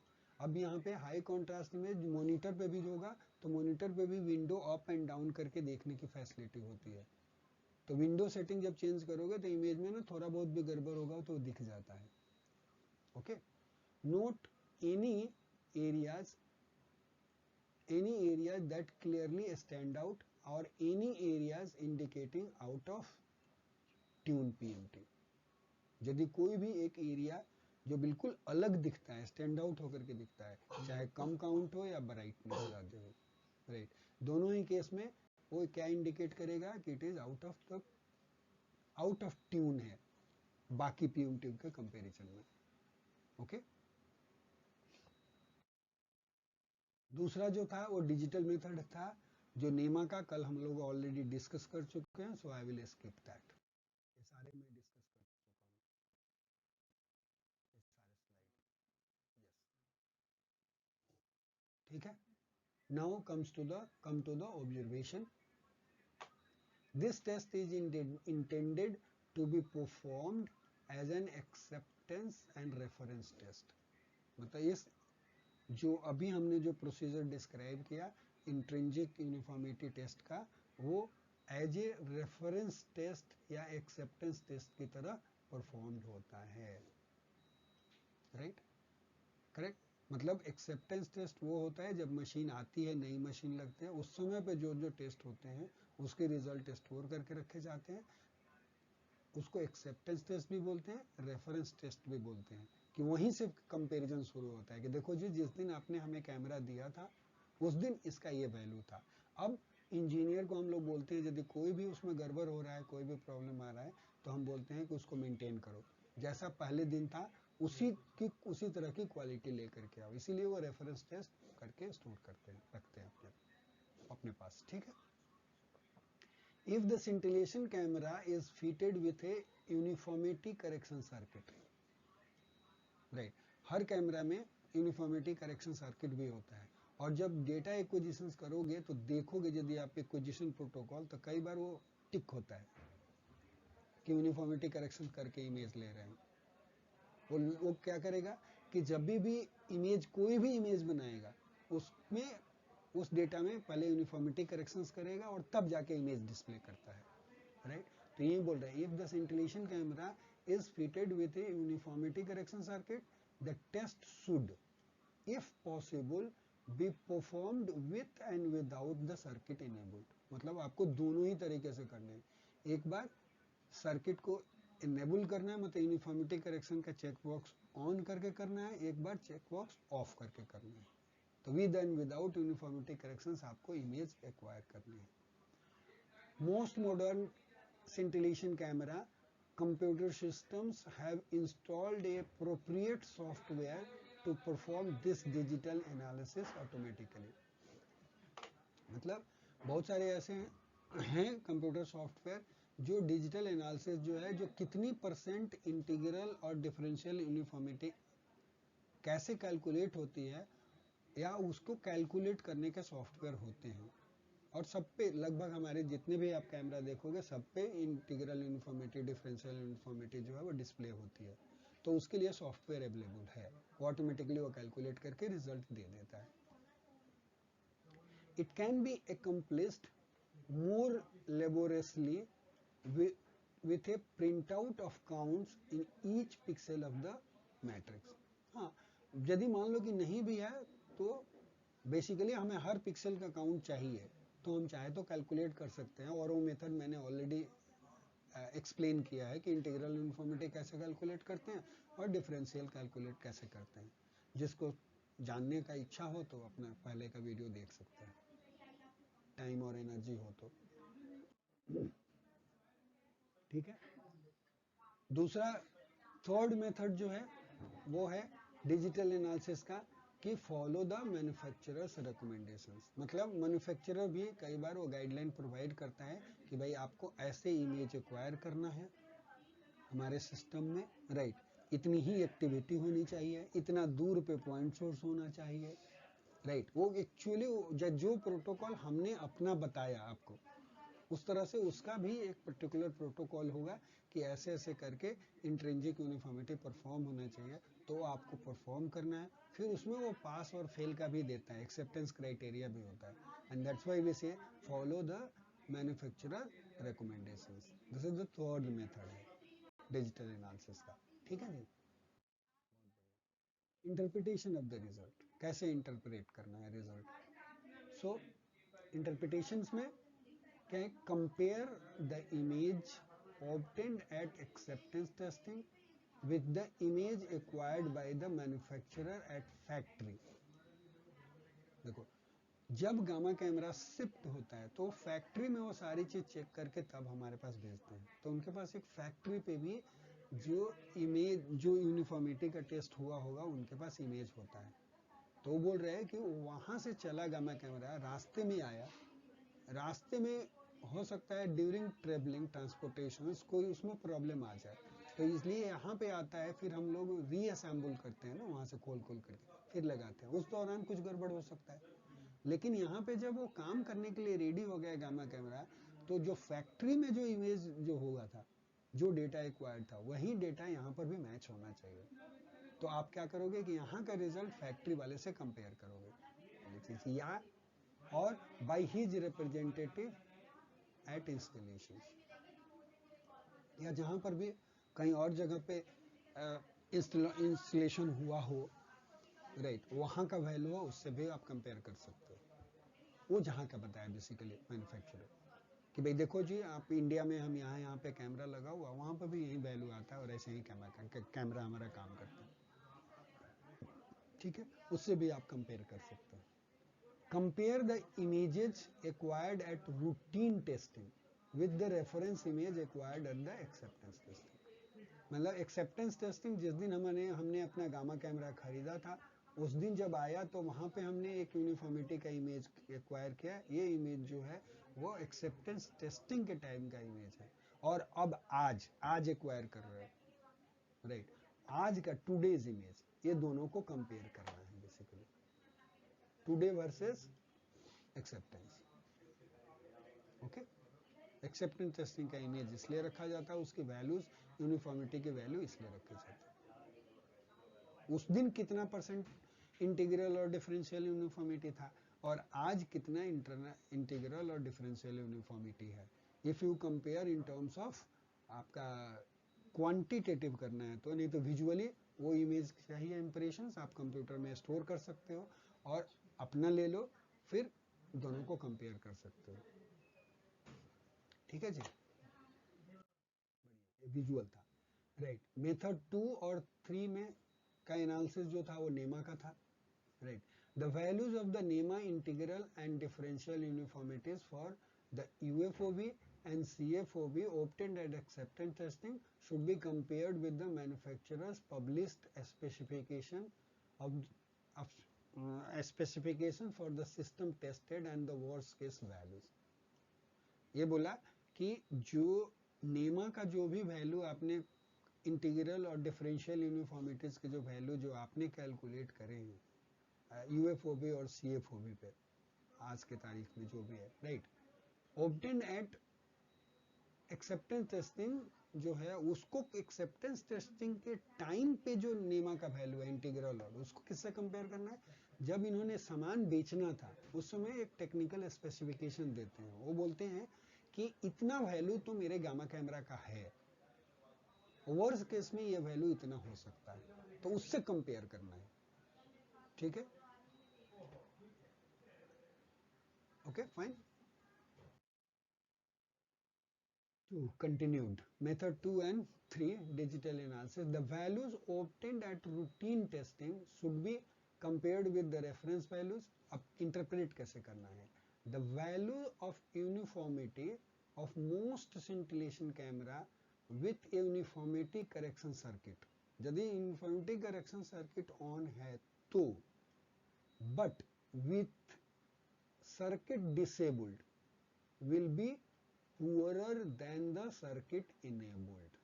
अब यहाँ पे हाई कॉन्ट्रास्ट इमेज मॉनिटर पे भी होगा, तो मॉनिटर पे भी विंडो अप एंड डाउन करके देखने की फैसिलिटी होती है, तो विंडो सेटिंग जब चेंज करोगे तो इमेज में ना थोड़ा बहुत भी गड़बड़ होगा तो दिख जाता है। Okay, note any areas that clearly stand out or any areas indicating out of tune PMT। यदि कोई भी एक एरिया जो बिल्कुल अलग दिखता है, स्टैंड आउट होकर के दिखता है, चाहे कम काउंट हो या ब्राइटनेस ज्यादा हो, राइट, दोनों ही केस में वो क्या इंडिकेट करेगा कि it is out of tune है बाकी पीएमटी के कंपैरिजन में। ओके, दूसरा जो था वो डिजिटल मेथड था, जो नेमा का कल हम लोग ऑलरेडी डिस्कस कर चुके हैं, सो आई विल स्किप दैट। ये सारे मैं डिस्कस कर चुका हूँ, ये सारे स्लाइड। यस, ठीक है। Now come to the observation. This test is intended to be performed as an acceptance and reference test. मतलब इस जो अभी हमने जो प्रोसीजर डिस्क्राइब किया इंट्रिंसिक यूनिफॉर्मिटी टेस्ट का, वो एज ए रेफरेंस टेस्ट या एक्सेप्टेंस टेस्ट की तरह परफॉर्म्ड होता है, राइट, करेक्ट। मतलब एक्सेप्टेंस टेस्ट वो होता है जब मशीन आती है, नई मशीन लगते हैं, उस समय पे जो जो टेस्ट होते हैं उसके रिजल्ट स्टोर करके रखे जाते हैं, उसको एक्सेप्टेंस टेस्ट भी बोलते हैं, रेफरेंस टेस्ट भी बोलते हैं, कि वहीं से कंपैरिजन शुरू होता है कि देखो जी जिस दिन आपने हमें कैमरा दिया था उस दिन इसका ये वैल्यू था। अब इंजीनियर को हम लोग बोलते हैं यदि कोई भी उसमें गड़बड़ हो रहा है, कोई भी प्रॉब्लम आ रहा है, तो हम बोलते हैं कि उसको मेंटेन करो, जैसा पहले दिन था उसी तरह की क्वालिटी लेकर के आओ, इसीलिए वो रेफरेंस टेस्ट करके स्टोर करते हैं, रखते हैं अपने पास, ठीक है। If the scintillation camera is fitted with a uniformity correction circuit, right, her camera में यूनिफॉर्मिटी करेक्शन सर्किट भी होता है, और जब डेटा एक्विजिशन करोगे तो देखोगे यदि आप एक्विजिशन प्रोटोकॉल, तो कई बार वो टिक होता है कि यूनिफॉर्मिटी करेक्शन करके इमेज ले रहे हैं। वो क्या करेगा कि जब भी इमेज कोई भी इमेज बनाएगा उसमें उस डेटा में पहले यूनिफॉर्मिटी करेक्शंस करेगा और तब जाके इमेज डिस्प्ले करता है, राइट। तो ये बोल रहा है if the scintillation camera is fitted with a uniformity correction circuit, the test should if possible be performed with and without the circuit enabled. मतलब आपको दोनों ही तरीके से करने हैं, एक बार सर्किट को इनेबल करना है, मतलब यूनिफॉर्मिटी करेक्शन का चेक बॉक्स ऑन करके करना है, एक बार चेक बॉक्स ऑफ करके करना है। तो with and without uniformity corrections आपको इमेज एक्वायर करनी है। Most modern scintillation camera computer systems have installed a appropriate software to perform this digital analysis automatically. मतलब बहुत सारे ऐसे हैं कंप्यूटर सॉफ्टवेयर जो डिजिटल एनालिसिस जो है, जो कितनी परसेंट इंटीग्रल और डिफरेंशियल यूनिफॉर्मिटी कैसे कैलकुलेट होती है या उसको कैलकुलेट करने के सॉफ्टवेयर होते हैं, और सब पे लगभग हमारे जितने भी आप कैमरा देखोगे सब पे इंटीग्रल यूनिफॉर्मिटी डिफरेंशियल यूनिफॉर्मिटी जो है वो डिस्प्ले होती है, तो उसके लिए सॉफ्टवेयर अवेलेबल है, ऑटोमेटिकली वो कैलकुलेट करके रिजल्ट दे देता है। It can be accomplished more laboriously with a printout of counts in each pixel of the matrix. हाँ, यदि मान लो कि नहीं भी है तो बेसिकली हमें हर पिक्सल का काउंट चाहिए, तो हम चाहे तो कैलकुलेट कर सकते हैं, और वो मेथड मैंने ऑलरेडी एक्सप्लेन किया है कि इंटीग्रल यूनिफॉर्मिटी कैसे कैलकुलेट करते हैं और डिफरेंशियल कैलकुलेट कैसे करते हैं। जिसको जानने का इच्छा हो तो अपना पहले का वीडियो देख सकते हैं, टाइम और एनर्जी हो तो, ठीक है। दूसरा थर्ड मेथड जो है वो है डिजिटल एनालिसिस का, कि फॉलो द मैन्युफैक्चरर्स रिकमेंडेशंस। मतलब मैन्युफैक्चरर भी कई बार वो गाइडलाइन प्रोवाइड करता है कि भाई आपको ऐसे इमेज एक्वायर करना है हमारे सिस्टम में, राइट, इतनी ही एक्टिविटी होनी चाहिए, इतना दूर पे पॉइंट सोर्स होना चाहिए, राइट। वो एक्चुअली जो प्रोटोकॉल हमने अपना बताया आपको उस तरह से उसका भी एक पर्टिकुलर प्रोटोकॉल होगा कि ऐसे ऐसे करके इंट्रिंसिक यूनिफॉर्मिटी परफॉर्म होना चाहिए, तो आपको परफॉर्म करना है। फिर उसमें वो पास और फेल का भी देता है, एक्सेप्टेंस क्राइटेरिया भी होता है, एंड दैट्स व्हाई वी से follow the manufacturer recommendations. This is the third method है डिजिटल एनालिसिस का, ठीक है जी। इंटरप्रिटेशन ऑफ द रिजल्ट, कैसे इंटरप्रेट करना है रिजल्ट। सो इंटरप्रिटेशंस में क्या है, compare the image obtained at acceptance testing with the image acquired by the manufacturer at factory। देखो जब गामा कैमरा शिफ्ट होता है तो फैक्ट्री में वो सारी चीज चेक करके तब हमारे पास भेजते हैं, तो उनके पास एक फैक्ट्री पे भी जो इमेज जो यूनिफॉर्मिटी का टेस्ट हुआ होगा उनके पास इमेज होता है, तो वो बोल रहे हैं कि वहां से चला गामा कैमरा, रास्ते में आया, रास्ते में हो सकता है ड्यूरिंग ट्रेवलिंग ट्रांसपोर्टेशन कोई उसमें प्रॉब्लम आ जाए, तो इसलिए यहाँ पे आता है, फिर हम लोग रीअसेंबल करते हैं ना, वहां से खोल खोल करके फिर लगाते हैं, उस दौरान कुछ गड़बड़ हो सकता है। लेकिन यहाँ पे जब वो काम करने के लिए रेडी हो गया गामा कैमरा, तो जो फैक्ट्री में जो इमेज जो हुआ था, जो डेटा एक्वायर्ड था, वही डेटा यहाँ पर भी मैच होना चाहिए। तो आप क्या करोगे कि यहाँ का रिजल्ट फैक्ट्री वाले से कंपेयर करोगे, पहली चीज, या और by his representative at installation, या जहाँ पर भी कहीं और जगह पे इंस्टॉलेशन हुआ हो, राइट, वहाँ का वैल्यू हो, उससे भी आप कंपेयर कर सकते हो। वो जहाँ का बताया बेसिकली मैन्युफैक्चरर, कि भाई देखो जी, आप इंडिया में हम यहाँ पे कैमरा लगा हुआ, वहाँ पर भी यही वैल्यू आता है और ऐसे ही कैमरा हमारा काम करता है, ठीक है, उससे भी आप कंपेयर कर सकते हो। Compare the images acquired at routine testing with the reference image acquired at the acceptance testing. मतलब एक्सेप्टेंस टेस्टिंग जिस दिन हमने अपना गामा कैमरा खरीदा था, उस दिन जब आया तो वहाँ पे हमने एक यूनिफॉर्मिटी का इमेज एक्वायर किया, ये इमेज जो है वो एक्सेप्टेंस टेस्टिंग के टाइम का इमेज है, और अब आज एक्वायर कर रहे हो, राइट, आज का टुडेज इमेज, ये दोनों को कंपेयर करना है basically, today versus acceptance. Okay, acceptance testing का इमेज इसलिए रखा जाता है, उसकी वैल्यूज, यूनिफॉर्मिटी की वैल्यू इसलिए रखी जाती है, उस दिन कितना परसेंट इंटीग्रल और डिफरेंशियल यूनिफॉर्मिटी था, और आज कितना इंटीग्रल और डिफरेंशियल यूनिफॉर्मिटी है। If you compare in terms of आपका क्वांटिटेटिव करना है तो, नहीं तो विजुअली वो इमेज चाहिए, इंप्रेशंस आप कंप्यूटर में स्टोर कर सकते हो और अपना ले लो, फिर दोनों को कंपेयर कर सकते हो, ठीक है जी, विजुअल था, राइट। मेथड 2 और 3 में का एनालिसिस जो था वो नेमा का था, right. The values of the NEMA integral and differential uniformities for the UFOB and CFOB obtained at acceptance testing should be compared with the manufacturer's published specification specification for the system tested and the worst case values। ये बोला कि जो नेमा का जो भी value आपने integral और डिफरेंशियल यूनिफॉर्मिटीज के जो वैल्यू जो आपने कैलकुलेट करे हैं यूएफओबी और सीएफओबी पे आज के तारीख में जो भी है, right, obtained at acceptance testing जो है, उसको एक्सेप्टेंस टेस्टिंग के टाइम पे जो नेमा का वैल्यू है इंटीग्रल, और उसको किससे कंपेयर करना है, जब इन्होंने सामान बेचना था उस समय एक टेक्निकल स्पेसिफिकेशन देते हैं, वो बोलते हैं कि इतना वैल्यू तो मेरे गामा कैमरा का है, वर्स्ट केस में ये वैल्यू इतना हो सकता है, तो उससे कंपेयर करना है, ठीक है, okay fine. Continued. Method 2 and 3 digital analysis. The values obtained at routine testing should be compared with the reference values. अब interpret कैसे करना है, the value of uniformity of most scintillation camera with uniformity correction circuit, यदि uniformity correction circuit on है तो, but with circuit disabled will be poorer than the circuit enabled,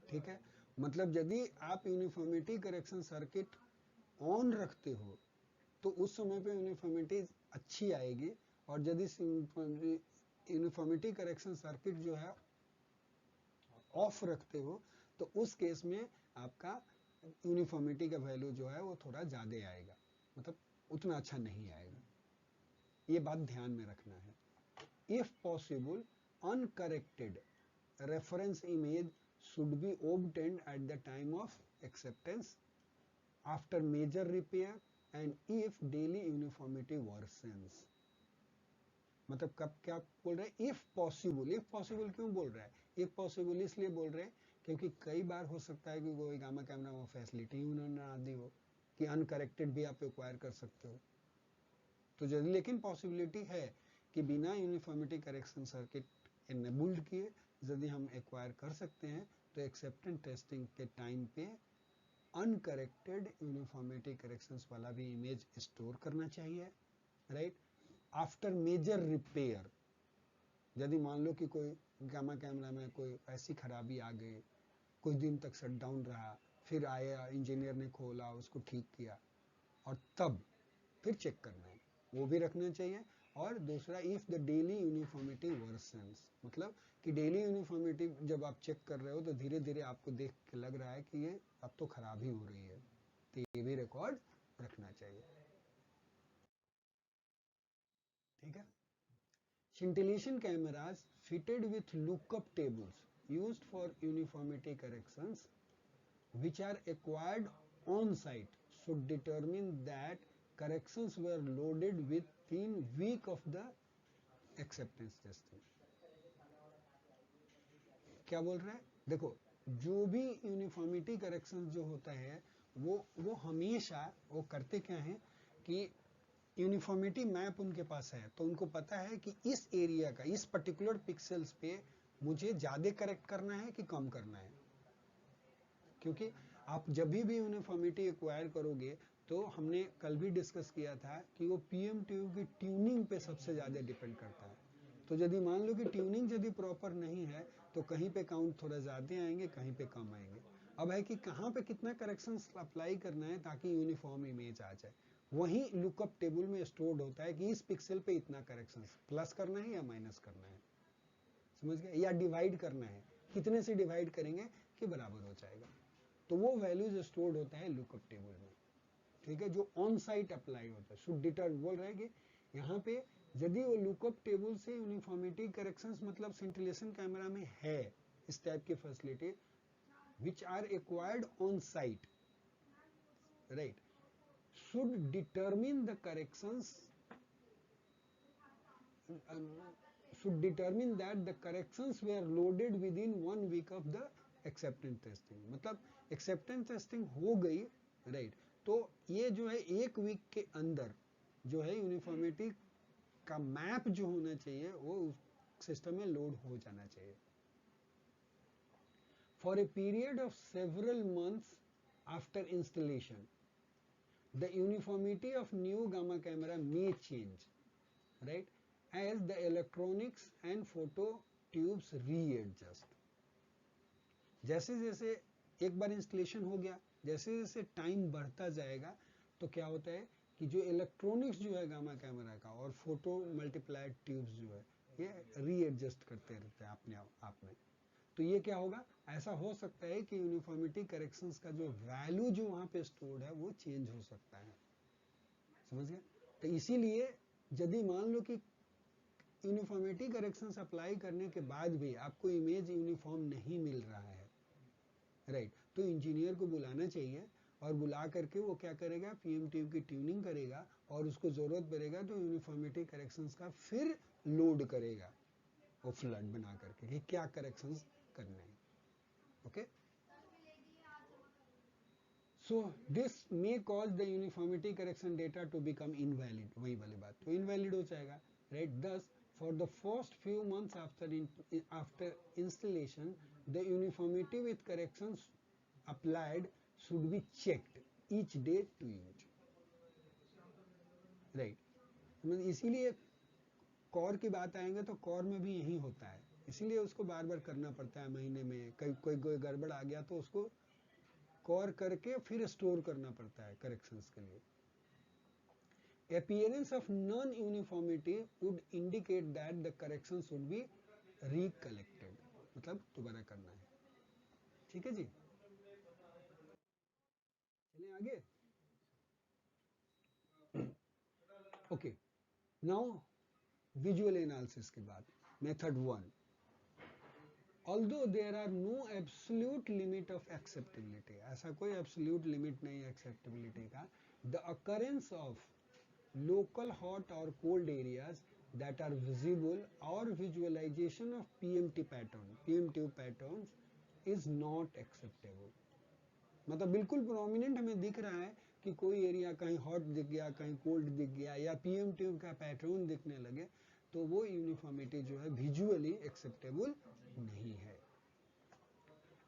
ठीक है, मतलब यदि आप यूनिफॉर्मिटी करेक्शन सर्किट ऑन रखते हो तो उस समय पे यूनिफॉर्मिटी अच्छी आएगी, और यदि यूनिफॉर्मिटी करेक्शन सर्किट जो है ऑफ रखते हो तो उस केस में आपका यूनिफॉर्मिटी का वैल्यू जो है वो थोड़ा ज्यादा आएगा, मतलब उतना अच्छा नहीं आएगा, ये बात ध्यान में रखना है। If possible, uncorrected reference image should be obtained at the time of acceptance after major repair and if daily uniformity worsens। मतलब कब क्या बोल रहे हैं, इफ पॉसिबल, इफ पॉसिबल क्यों बोल रहा है, इफ पॉसिबल इसलिए बोल रहे हैं क्योंकि कई बार हो सकता है कि कोई गामा कैमरा वो फैसिलिटी उन्होंने ना दी हो कि अनकरेक्टेड भी आप एक्वायर कर सकते हो, तो यदि लेकिन पॉसिबिलिटी है कि बिना यूनिफॉर्मिटी करेक्शन सर्किट एनेबल्ड किए यदि हम एक्वायर कर सकते हैं तो एक्सेप्टेंस टेस्टिंग के टाइम पे अनकरेक्टेड यूनिफॉर्मिटी करेक्शंस वाला भी इमेज स्टोर करना चाहिए, राइट। आफ्टर मेजर रिपेयर, यदि मान लो कि कोई गामा कैमरा में कोई ऐसी खराबी आ गई, कुछ दिन तक शट डाउन रहा, फिर आया इंजीनियर ने खोला, उसको ठीक किया, और तब फिर चेक करना है, वो भी रखना चाहिए। और दूसरा, if the daily uniformity versions, मतलब कि डेली यूनिफॉर्मिटी जब आप चेक कर रहे हो तो धीरे धीरे आपको देख के लग रहा है कि ये अब तो खराब ही हो रही है, तो ये भी रिकॉर्ड रखना चाहिए, ठीक है। Scintillation cameras fitted with lookup tables used for uniformity corrections, which are acquired on site, should determine that corrections were loaded within week of the acceptance testing. क्या बोल रहा है, देखो, जो भी यूनिफॉर्मिटी करेक्शन जो होता है वो हमेशा वो करते क्या है कि यूनिफॉर्मिटी मैप उनके पास है, तो उनको पता है कि इस एरिया का, इस पर्टिकुलर पिक्सेल्स पे मुझे ज्यादा करेक्ट करना है कि कम करना है। क्योंकि आप जब भी यूनिफॉर्मिटी एक्वायर करोगे तो हमने कल भी डिस्कस किया था कि वो पीएम ट्यूब की ट्यूनिंग पे सबसे ज्यादा डिपेंड करता है। तो यदि मान लो कि ट्यूनिंग यदि प्रॉपर नहीं है तो कहीं पे काउंट थोड़ा ज्यादा आएंगे, कहीं पे कम आएंगे। अब है कि कहाँ पे कितना करेक्शन अप्लाई करना है ताकि यूनिफॉर्म इमेज आ जाए, वही लुकअप टेबल में स्टोर्ड होता है कि इस पिक्सल पे इतना करेक्शन प्लस करना है या माइनस करना है, समझ गए, या डिवाइड करना है, कितने से डिवाइड करेंगे कि बराबर हो जाएगा। तो वो वैल्यूज स्टोर्ड होता है लुकअप टेबल में, ठीक है, जो ऑन साइट अप्लाई होता है। शुड डिटर बोल रहे हैं कि यहाँ पे यदि वो लुकअप टेबल से यूनिफॉर्मिटी करेक्शंस मतलब सिंटिलेशन कैमरा में है इस टाइप की facility which are acquired on site, right, should determine the corrections should determine that the corrections were loaded within 1 week of the acceptance testing। मतलब acceptance testing हो गई, right, तो ये जो है 1 वीक के अंदर जो है यूनिफॉर्मिटी का मैप जो होना चाहिए वो सिस्टम में लोड हो जाना चाहिए। For a period of several months after installation the uniformity of new gamma camera may change, right, as the electronics and photo tubes readjust। जैसे जैसे एक बार इंस्टॉलेशन हो गया, जैसे जैसे टाइम बढ़ता जाएगा तो क्या होता है कि जो इलेक्ट्रॉनिक्स जो है गामा कैमरा का और फोटो मल्टीप्लाइड ट्यूब्स जो है ये रीएडजस्ट करते रहते हैं अपने आप में। तो ये क्या होगा, ऐसा हो सकता है कि यूनिफॉर्मिटी करेक्शंस का जो वैल्यू जो वहां पे स्टोर्ड है वो चेंज हो सकता है, समझ गए। तो इसीलिए यदि मान लो कि यूनिफॉर्मिटी करेक्शंस अप्लाई करने के बाद भी आपको इमेज यूनिफॉर्म नहीं मिल रहा है, राइट, तो इंजीनियर को बुलाना चाहिए और बुला करके वो क्या करेगा, पीएम ट्यूब की ट्यूनिंग करेगा और उसको जरूरत पड़ेगा तो यूनिफॉर्मिटी करेक्शंस का फिर लोड करेगा वो फ्लड बना करके कि क्या करेक्शंस करने हैं, okay. So this may cause the uniformity correction data to become invalid, वही वाली बात, तो invalid हो जाएगा, right। Thus for the first few months after installation the uniformity with corrections applied should be checked each day to use, right। इसीलिए core की बात आएंगे तो कॉर में भी यही होता है, इसीलिए उसको बार बार करना पड़ता है, महीने में कोई गड़बड़ आ गया तो उसको कॉर करके फिर स्टोर करना पड़ता है करेक्शंस के लिए। Appearance of non-uniformity would indicate that the corrections would be recollected, मतलब दोबारा करना है, ठीक है जी। चलें आगे। ओके, नाउ विजुअल एनालिसिस के बाद method 1। Although there are no absolute limit of acceptability, ऐसा कोई absolute limit नहीं है acceptability का, the occurrence of local hot or cold areas that are visible or visualization of PM tube patterns is not acceptable। मतलब बिल्कुल prominent हमें दिख रहा है कि कोई एरिया कहीं हॉट दिख गया, कहीं कोल्ड दिख गया या पीएम ट्यूब का पैटर्न दिखने लगे तो वो यूनिफॉर्मिटी जो है विजुअली एक्सेप्टेबल नहीं है।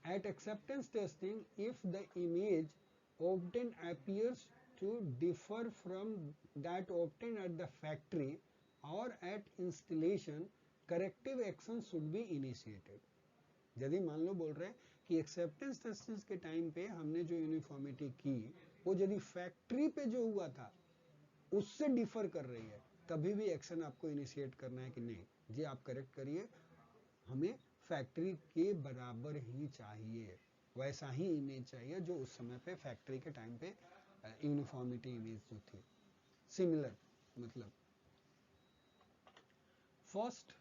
At acceptance testing, if the image obtained appears to differ from that obtained at the factory or at installation, corrective action should be initiated. यदि मान लो बोल रहे हैं कि एक्सेप्टेंस टेस्टिंग के टाइम पे हमने जो यूनिफॉर्मिटी की वो यदि फैक्ट्री पे जो हुआ था उससे डिफर कर रही है, तभी भी एक्शन आपको इनिशिएट करना है कि नहीं जी आप करेक्ट करिए, हमें फैक्ट्री के बराबर ही चाहिए, वैसा ही इमेज चाहिए जो उस समय पे फैक्ट्री के टाइम पे यूनिफॉर्मिटी इमेज जो थी, सिमिलर मतलब first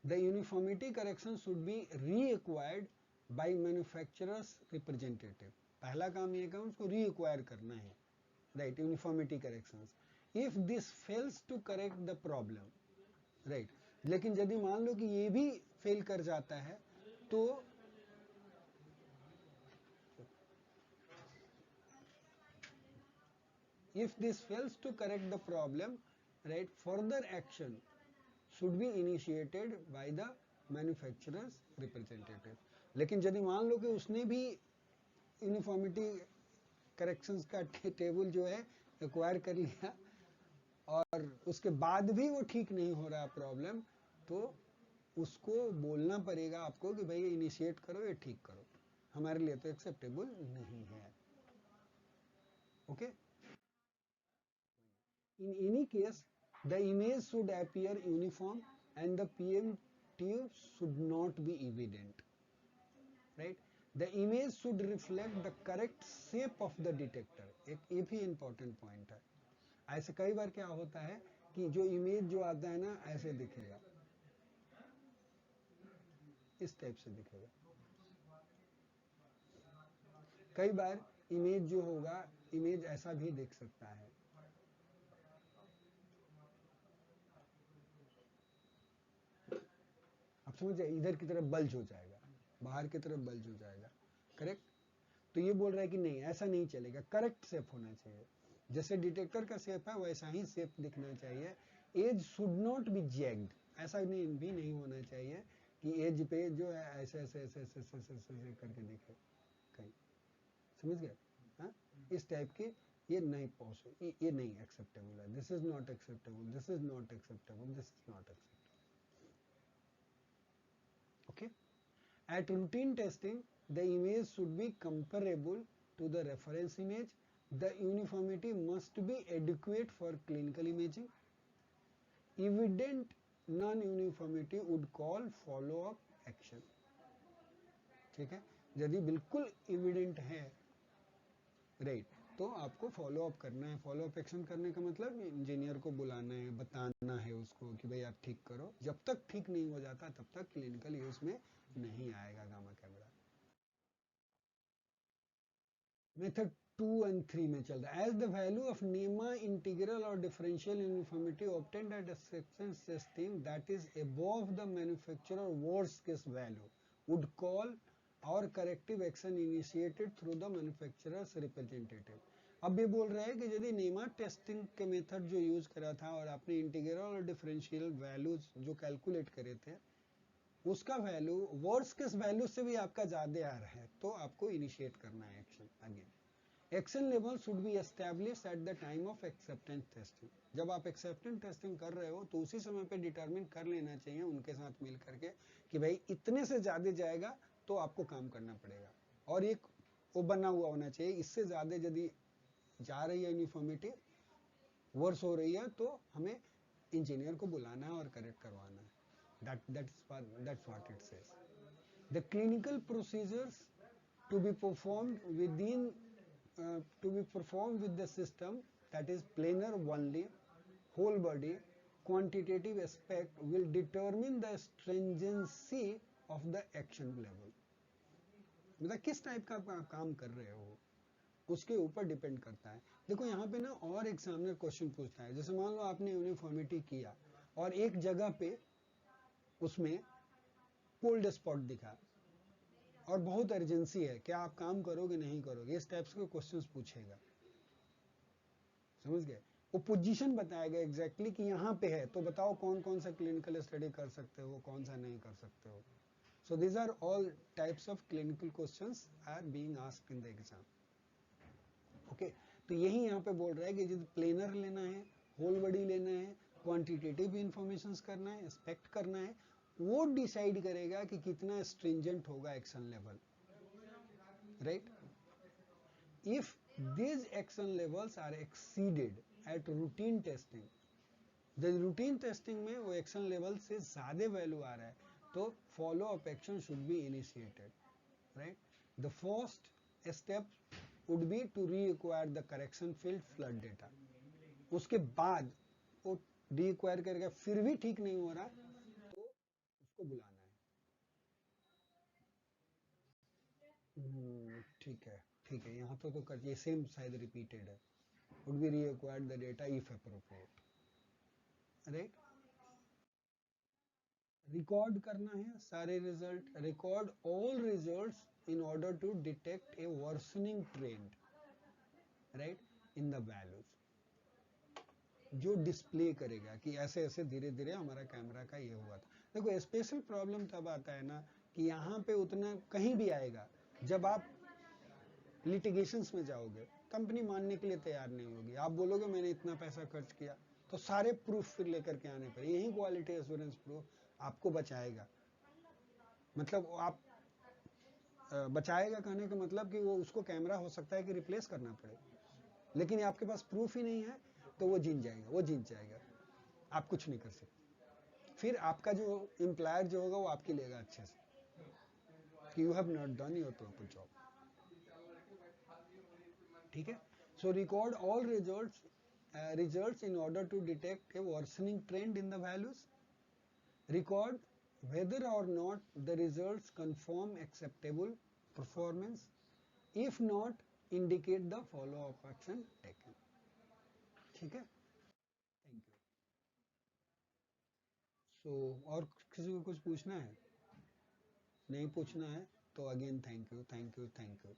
the uniformity correction should be reacquired by manufacturer's representative. पहला काम ये काम उसको reacquire करना है, right? Uniformity corrections. If this fails to correct the problem, right? लेकिन यदि मान लो कि ये भी फेल कर जाता है तो if this fails to correct the problem, right, further action should be initiated by the manufacturer's representative. लेकिन यदि मान लो कि उसने भी यूनिफॉर्मिटी करेक्शंस का टेबल जो है एक्वायर कर लिया और उसके बाद भी वो ठीक नहीं हो रहा प्रॉब्लम, तो उसको बोलना पड़ेगा आपको कि भाई इनिशिएट करो, ये ठीक करो, हमारे लिए तो एक्सेप्टेबल नहीं है. Okay, in any case the image should appear uniform and the PMT should not be evident, right? The image should reflect the correct shape of the detector. एक ये भी important point है. ऐसे कई बार क्या होता है कि जो इमेज जो आता है ना ऐसे दिखेगा, इस टाइप से दिखेगा. कई बार इमेज जो होगा, इमेज ऐसा भी दिख सकता है. आप समझ जाए, इधर की तरफ बल्ज हो जाएगा, बाहर की तरफ बल्ज हो जाएगा, करेक्ट? तो ये बोल रहा है कि नहीं ऐसा नहीं चलेगा, करेक्ट शेप होना चाहिए. जैसे डिटेक्टर का शेप है वैसा ही शेप दिखना चाहिए. एज शुड नॉट बी जैग्ड, ऐसा नहीं भी नहीं होना चाहिए कि एज पे जो है ऐसे ऐसे ऐसे ऐसे ऐसे ऐसे ऐसे करके दिखे कहीं. समझ गए? हाँ, इस टाइप के ये नहीं पॉसिबल, ये नहीं एक्सेप्टेबल है. This is not acceptable, this is not acceptable, this is not acceptable. Okay, at routine testing the image should be comparable to the reference image. The uniformity must be adequate for clinical imaging. Evident non-uniformity would call follow-up action. ठीक है, यदि बिल्कुल evident है, right, तो आपको follow up करना है. Follow up action करने का मतलब इंजीनियर को बुलाना है, बताना है उसको कि भाई आप ठीक करो. जब तक ठीक नहीं हो जाता तब तक क्लिनिकल यूज में नहीं आएगा गामा कैमरा. मेथड 2 and 3 में चल रहा है. As the value of NEMA integral और differential uniformity obtained at acceptance testing that is above the manufacturer worst case value would call और corrective action initiated through the manufacturer's representative. अब ये बोल रहे हैं कि यदि नीमा टेस्टिंग के मेथड जो यूज करा था और आपने इंटीग्रल और डिफरेंशियल वैल्यूज जो कैलकुलेट करे थे उसका वैल्यू वर्स्ट केस वैल्यू से भी आपका ज्यादा आ रहा है, तो आपको इनिशिएट करना है action. Again action level should be establish at the time of acceptance testing. जब आप एक्सेप्टेंस टेस्टिंग कर रहे हो तो उसी समय पे डिटरमिन कर लेना चाहिए उनके साथ मिल करके कि भाई इतने से ज्यादा जाएगा तो आपको काम करना पड़ेगा, और एक वो बना हुआ होना चाहिए. इससे ज्यादा यदि जा रही है यूनिफॉर्मिटी, वर्स हो रही है, तो हमें इंजीनियर को बुलाना है और करेक्ट करवाना है. That's what it says. The clinical procedures to be performed with the system, that is planar only, whole body, quantitative aspect will determine the stringency of the action level. मतलब किस type का काम कर रहे हो उसके ऊपर डिपेंड करता है. देखो यहाँ पे ना और एग्जामिनर क्वेश्चन पूछता है. जैसे मान लो आपने यूनिफॉर्मिटी किया और एक जगह पे उसमें कोल्ड स्पॉट दिखा और बहुत अर्जेंसी है, क्या आप काम करोगे नहीं करोगे, इस टाइप्स के क्वेश्चंस पूछेगा. समझ गए? वो पोजीशन बताएगा एग्जैक्टली कि यहाँ पे है, तो बताओ कौन कौन सा क्लिनिकल स्टडी कर सकते हो, कौन सा नहीं कर सकते हो. So these are all types of clinical questions are being asked in the exam. Okay, तो यही यहाँ पे बोल रहा है कि जो प्लेनर लेना है, होल बॉडी लेना है, क्वांटिटेटिव इंफॉर्मेशन करना है, एक्सपेक्ट करना है, वो डिसाइड करेगा कि कितना स्ट्रिंजेंट होगा action level, right? If these action levels are exceeded at routine testing, the routine testing में वो action level से ज़्यादा वैल्यू आ रहा है, तो follow up action should be initiated, right? The first step would be to reacquire the correction field flood data. उसके बाद वो reacquire करेगा, फिर भी ठीक नहीं हो रहा तो उसको बुलाना है। ठीक है, ठीक है, यहाँ तो कर, ये सेम शायद रिपीटेड है। would be reacquired the data if appropriate, right? Record करना है सारे result, record all results in order to detect a worsening trend, right, in the values, जो डिस्प्ले करेगा कि ऐसे ऐसे धीरे धीरे हमारा कैमरा का ये हुआ था। देखो स्पेशल प्रॉब्लम तब आता है ना कि यहाँ पे उतना कहीं भी आएगा जब आप लिटिगेशंस में जाओगे, कंपनी मानने के लिए तैयार नहीं होगी, आप बोलोगे मैंने इतना पैसा खर्च किया, तो सारे प्रूफ फिर लेकर के आने पड़े। यही क्वालिटी एश्योरेंस प्रूफ आपको बचाएगा, मतलब आप बचाएगा कहने का मतलब कि वो उसको कैमरा हो सकता है कि रिप्लेस करना पड़े, लेकिन आपके पास प्रूफ ही नहीं है तो वो जीत जाएगा, वो जीत जाएगा, आप कुछ नहीं कर सकते। फिर आपका जो एम्प्लॉयर जो होगा वो आपकी लेगा अच्छे से कि you have not done your proper job, ठीक है? सो record all results in order to detect a worsening trend in the values. Record whether or not the results confirm acceptable performance. If not, indicate the follow-up action taken. ठीक है? Thank you. So, और किसी को कुछ पूछना है? नहीं पूछना है तो again thank you, thank you, thank you.